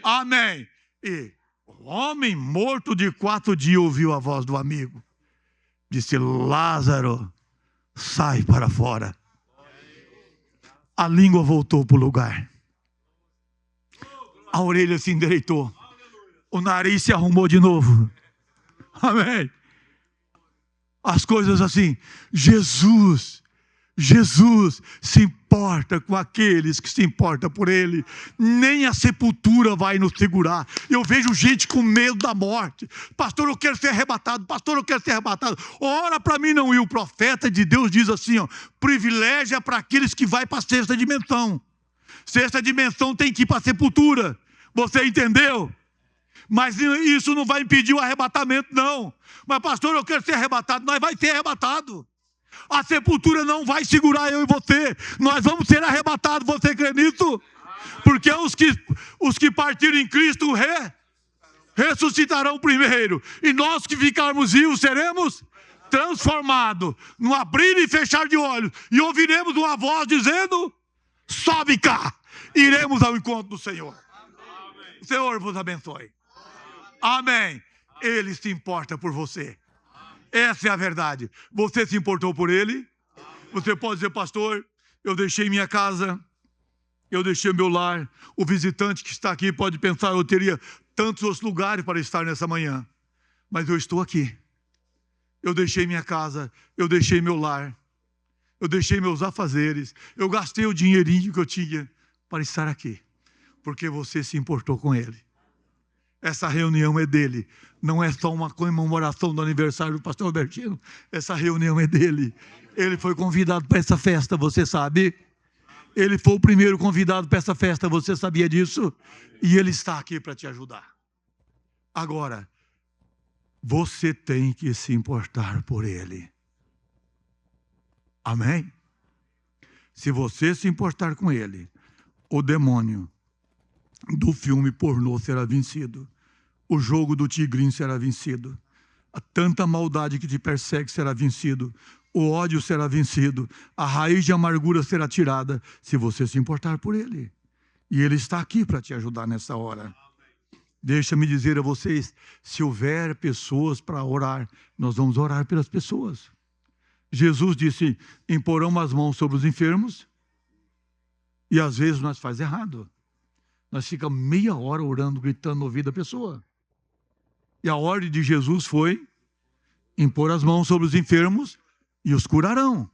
Amém. E o homem morto de 4 dias ouviu a voz do amigo. Disse, Lázaro, sai para fora. A língua voltou para o lugar. A orelha se endireitou. O nariz se arrumou de novo. Amém. As coisas assim. Jesus se importa com aqueles que se importam por ele. Nem a sepultura vai nos segurar. Eu vejo gente com medo da morte. Pastor, eu quero ser arrebatado. Pastor, eu quero ser arrebatado. Ora para mim não ir. O profeta de Deus diz assim, ó, privilégio é para aqueles que vai para a 6ª dimensão. 6ª dimensão tem que ir para a sepultura. Você entendeu? Mas isso não vai impedir o arrebatamento, não. Mas pastor, eu quero ser arrebatado. Nós vai ser arrebatado. A sepultura não vai segurar eu e você. Nós vamos ser arrebatados. Você crê nisso? Porque os que partiram em Cristo ressuscitarão primeiro. E nós que ficarmos vivos seremos transformados. No abrir e fechar de olhos. E ouviremos uma voz dizendo, sobe cá. Iremos ao encontro do Senhor. O Senhor vos abençoe. Amém. Ele se importa por você. Essa é a verdade. Você se importou por ele? Você pode dizer, pastor, eu deixei minha casa, eu deixei meu lar. O visitante que está aqui pode pensar, eu teria tantos outros lugares para estar nessa manhã. Mas eu estou aqui. Eu deixei minha casa, eu deixei meu lar, eu deixei meus afazeres, eu gastei o dinheirinho que eu tinha para estar aqui. Porque você se importou com ele. Essa reunião é dele. Não é só uma comemoração do aniversário do pastor Albertino. Essa reunião é dele. Ele foi convidado para essa festa, você sabe? Ele foi o primeiro convidado para essa festa, você sabia disso? E ele está aqui para te ajudar. Agora, você tem que se importar por ele. Amém? Se você se importar com ele, o demônio do filme pornô será vencido. O jogo do tigrinho será vencido. A tanta maldade que te persegue será vencido. O ódio será vencido. A raiz de amargura será tirada, se você se importar por ele. E ele está aqui para te ajudar nessa hora. Deixa-me dizer a vocês, se houver pessoas para orar, nós vamos orar pelas pessoas. Jesus disse, imporão as mãos sobre os enfermos, e às vezes nós faz errado. Nós ficamos meia hora orando, gritando no ouvido da pessoa. E a ordem de Jesus foi impor as mãos sobre os enfermos e os curarão.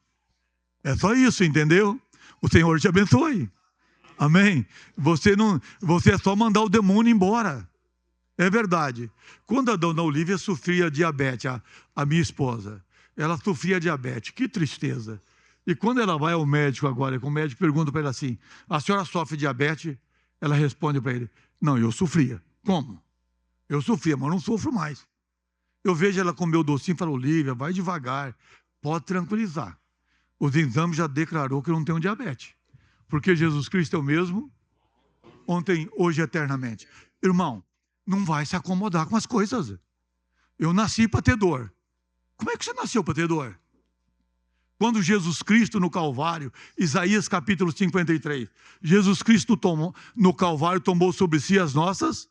É só isso, entendeu? O Senhor te abençoe. Amém? Você é só mandar o demônio embora. É verdade. Quando a dona Olívia sofria diabetes, a minha esposa, ela sofria diabetes. Que tristeza. E quando ela vai ao médico agora, o médico pergunta para ela assim, a senhora sofre diabetes? Ela responde para ele, não, eu sofria. Como? Eu sofria, mas não sofro mais. Eu vejo ela comer o docinho e falo, Olívia, vai devagar, pode tranquilizar. Os exames já declarou que eu não tenho diabetes. Porque Jesus Cristo é o mesmo, ontem, hoje e eternamente. Irmão, não vai se acomodar com as coisas. Eu nasci para ter dor. Como é que você nasceu para ter dor? Quando Jesus Cristo no Calvário, Isaías capítulo 53, Jesus Cristo no Calvário tomou sobre si as nossas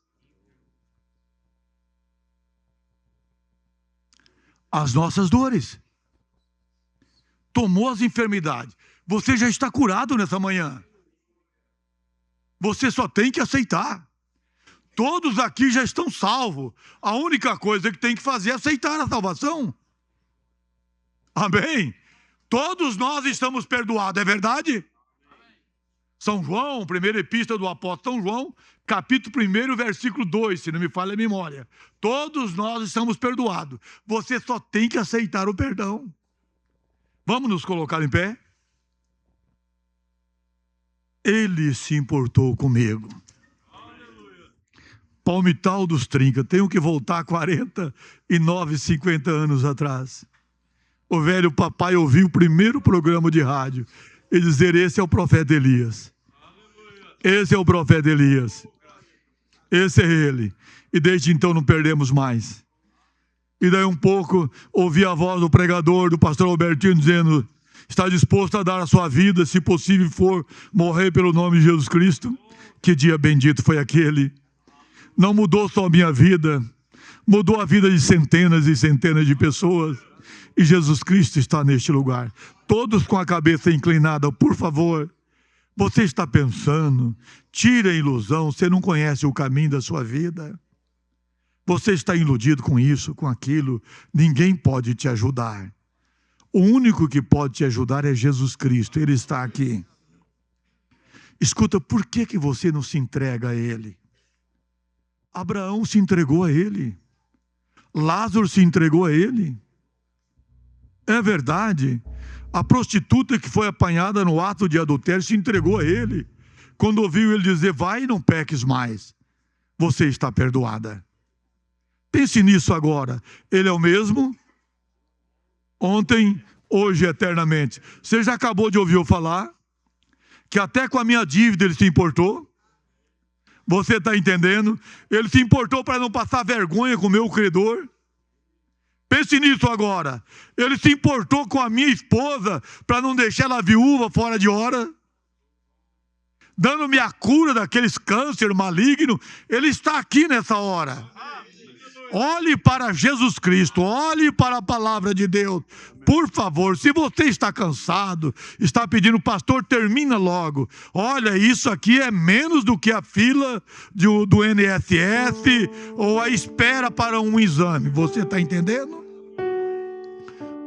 dores. Tomou as enfermidades. Você já está curado nessa manhã. Você só tem que aceitar. Todos aqui já estão salvos. A única coisa que tem que fazer é aceitar a salvação. Amém? Todos nós estamos perdoados, é verdade? São João, primeira epístola do apóstolo São João, capítulo 1, versículo 2, se não me falha a memória. Todos nós estamos perdoados. Você só tem que aceitar o perdão. Vamos nos colocar em pé? Ele se importou comigo. Palmital dos Trinca, tenho que voltar 49, 50 anos atrás. O velho papai ouviu o primeiro programa de rádio e dizer, esse é o profeta Elias. Esse é o profeta Elias. Esse é ele. E desde então não perdemos mais. E daí um pouco, ouvi a voz do pregador, do pastor Albertino, dizendo, está disposto a dar a sua vida, se possível for, morrer pelo nome de Jesus Cristo? Que dia bendito foi aquele. Não mudou só a minha vida, mudou a vida de centenas e centenas de pessoas. E Jesus Cristo está neste lugar. Todos com a cabeça inclinada, por favor. Você está pensando, tire a ilusão, você não conhece o caminho da sua vida. Você está iludido com isso, com aquilo. Ninguém pode te ajudar. O único que pode te ajudar é Jesus Cristo. Ele está aqui. Escuta, por que você não se entrega a Ele? Abraão se entregou a Ele. Lázaro se entregou a Ele. É verdade. A prostituta que foi apanhada no ato de adultério se entregou a Ele. Quando ouviu Ele dizer, vai e não peques mais, você está perdoada. Pense nisso agora. Ele é o mesmo ontem, hoje e eternamente. Você já acabou de ouvir eu falar que até com a minha dívida Ele se importou? Você está entendendo? Ele se importou para não passar vergonha com o meu credor. Pense nisso agora. Ele se importou com a minha esposa para não deixar ela viúva fora de hora, dando-me a cura daqueles câncer maligno. Ele está aqui nessa hora. Olhe para Jesus Cristo, olhe para a palavra de Deus. Por favor, se você está cansado, está pedindo, pastor, termina logo. Olha, isso aqui é menos do que a fila do INSS ou a espera para um exame. Você está entendendo?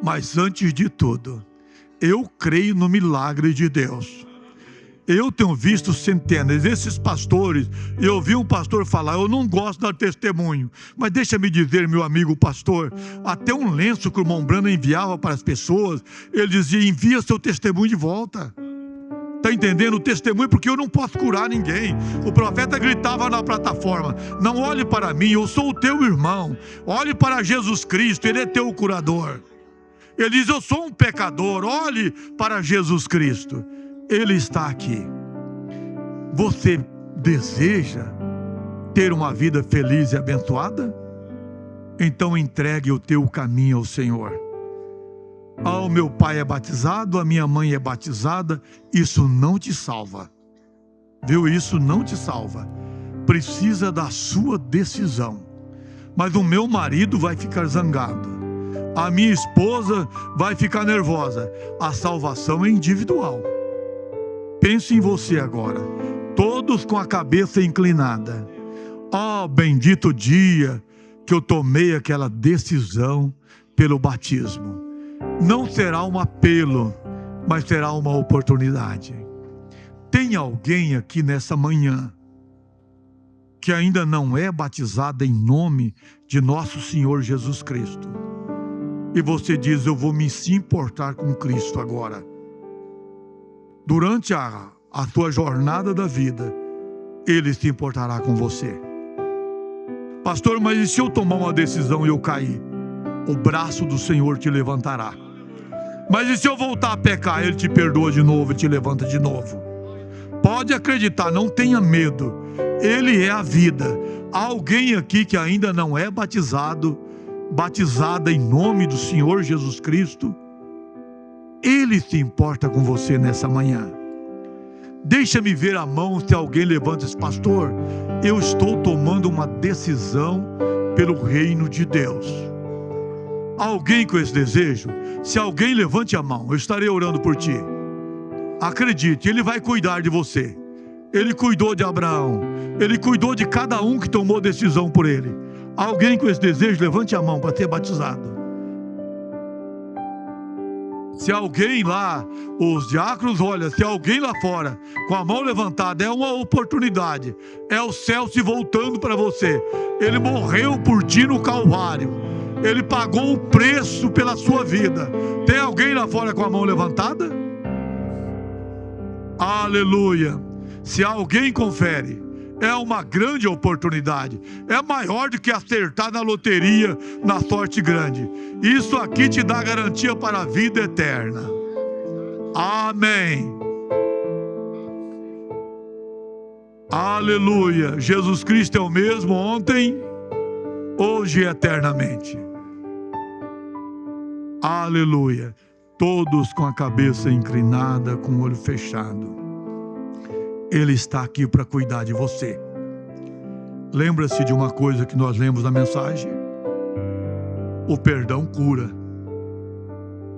Mas antes de tudo, eu creio no milagre de Deus. Eu tenho visto centenas, esses pastores, eu ouvi um pastor falar, eu não gosto de dar testemunho, mas deixa-me dizer, meu amigo pastor, até um lenço que o irmão Brana enviava para as pessoas, ele dizia, envia seu testemunho de volta. Está entendendo? O testemunho, porque eu não posso curar ninguém. O profeta gritava na plataforma, não olhe para mim, eu sou o teu irmão, olhe para Jesus Cristo, Ele é teu curador. Ele diz: eu sou um pecador, olhe para Jesus Cristo. Ele está aqui. Você deseja ter uma vida feliz e abençoada? Então entregue o teu caminho ao Senhor. O meu pai é batizado, a minha mãe é batizada. Isso não te salva. Viu? Isso não te salva. Precisa da sua decisão. Mas o meu marido vai ficar zangado. A minha esposa vai ficar nervosa. A salvação é individual. Pense em você agora. Todos com a cabeça inclinada. Bendito dia que eu tomei aquela decisão pelo batismo. Não será um apelo, mas será uma oportunidade. Tem alguém aqui nessa manhã que ainda não é batizado em nome de nosso Senhor Jesus Cristo? E você diz: eu vou me importar com Cristo agora. Durante a sua jornada da vida, Ele se importará com você. Pastor, mas e se eu tomar uma decisão e eu cair? O braço do Senhor te levantará. Mas e se eu voltar a pecar? Ele te perdoa de novo e te levanta de novo. Pode acreditar, não tenha medo. Ele é a vida. Há alguém aqui que ainda não é batizada em nome do Senhor Jesus Cristo? Ele se importa com você nessa manhã. Deixa-me ver a mão se alguém levanta esse: pastor, eu estou tomando uma decisão pelo reino de Deus. Alguém com esse desejo? Se alguém, levante a mão, eu estarei orando por ti. Acredite, Ele vai cuidar de você. Ele cuidou de Abraão. Ele cuidou de cada um que tomou decisão por Ele. Alguém com esse desejo, levante a mão para ser batizado. Se alguém lá, os diáconos, olha, se alguém lá fora com a mão levantada, é uma oportunidade. É o céu se voltando para você. Ele morreu por ti no Calvário. Ele pagou o preço pela sua vida. Tem alguém lá fora com a mão levantada? Aleluia. Se alguém confere, é uma grande oportunidade. É maior do que acertar na loteria, na sorte grande. Isso aqui te dá garantia para a vida eterna. Amém. Aleluia. Jesus Cristo é o mesmo ontem, hoje e eternamente. Aleluia. Todos com a cabeça inclinada, com o olho fechado. Ele está aqui para cuidar de você. Lembra-se de uma coisa que nós lemos na mensagem? O perdão cura.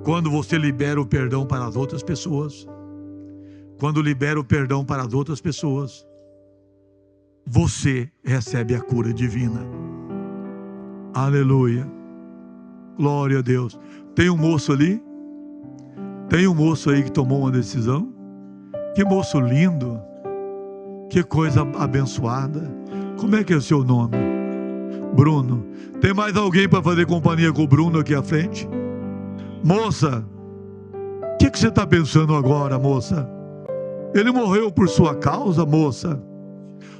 Quando você libera o perdão para as outras pessoas, quando libera o perdão para as outras pessoas, você recebe a cura divina. Aleluia. Glória a Deus. Tem um moço ali? Tem um moço aí que tomou uma decisão? Que moço lindo. Que coisa abençoada. Como é que é o seu nome? Bruno. Tem mais alguém para fazer companhia com o Bruno aqui à frente? Moça, o que você está pensando agora, moça? Ele morreu por sua causa, moça.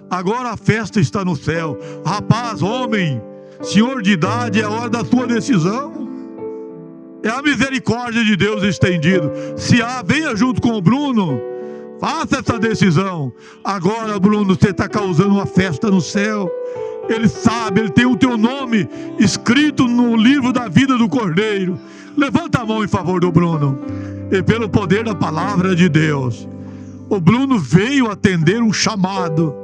Agora a festa está no céu. Rapaz, homem, senhor de idade, é a hora da sua decisão. É a misericórdia de Deus estendido. Se há, venha junto com o Bruno. Faça essa decisão. Agora, Bruno, você está causando uma festa no céu. Ele sabe, ele tem o teu nome escrito no livro da vida do Cordeiro. Levanta a mão em favor do Bruno. E pelo poder da palavra de Deus, o Bruno veio atender um chamado.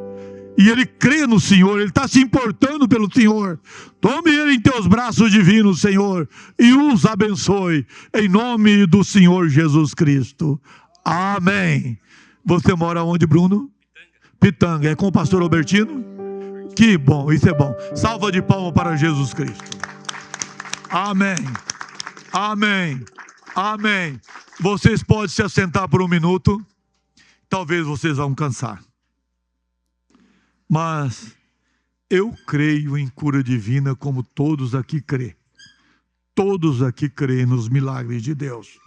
E ele crê no Senhor, ele está se importando pelo Senhor. Tome ele em teus braços divinos, Senhor, e os abençoe, em nome do Senhor Jesus Cristo. Amém. Você mora onde, Bruno? Pitanga. É com o pastor Albertino? Que bom, isso é bom. Salva de palmas para Jesus Cristo. Amém. Amém. Amém. Vocês podem se assentar por um minuto. Talvez vocês vão cansar. Mas eu creio em cura divina como todos aqui crê. Todos aqui creem nos milagres de Deus.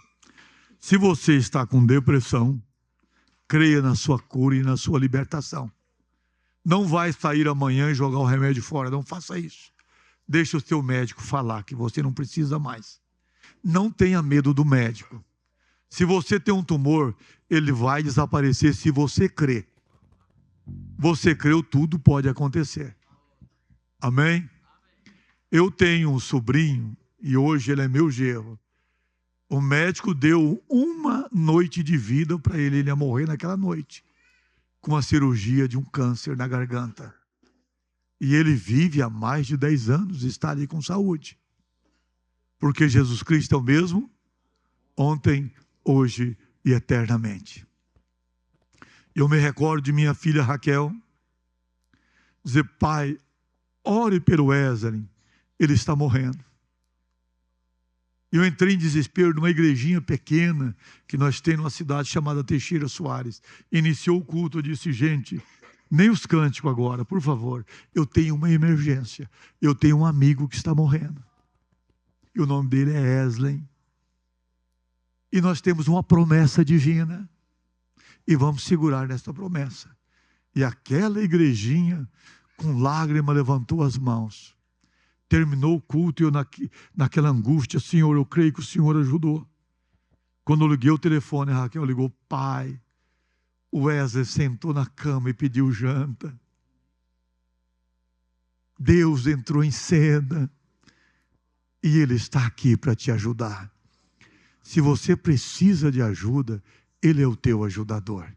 Se você está com depressão, creia na sua cura e na sua libertação. Não vai sair amanhã e jogar o remédio fora. Não faça isso. Deixe o seu médico falar que você não precisa mais. não tenha medo do médico. Se você tem um tumor, ele vai desaparecer se você crer. Você creu, tudo pode acontecer. Amém? Eu tenho um sobrinho, e hoje ele é meu genro. O médico deu uma noite de vida para ele. Ele ia morrer naquela noite, com a cirurgia de um câncer na garganta. E ele vive há mais de 10 anos, está ali com saúde. Porque Jesus Cristo é o mesmo, ontem, hoje e eternamente. Eu me recordo de minha filha Raquel, dizer: pai, ore pelo Wesley, ele está morrendo. Eu entrei em desespero numa igrejinha pequena que nós temos numa cidade chamada Teixeira Soares. Iniciou o culto, eu disse: gente, nem os cânticos agora, por favor. Eu tenho uma emergência. Eu tenho um amigo que está morrendo. E o nome dele é Wesley. E nós temos uma promessa divina. E vamos segurar nesta promessa. E aquela igrejinha, com lágrima, levantou as mãos. Terminou o culto e eu naquela angústia: Senhor, eu creio que o Senhor ajudou. Quando eu liguei o telefone, a Raquel ligou: pai, o Wesley sentou na cama e pediu janta. Deus entrou em cena e Ele está aqui para te ajudar. Se você precisa de ajuda, Ele é o teu ajudador.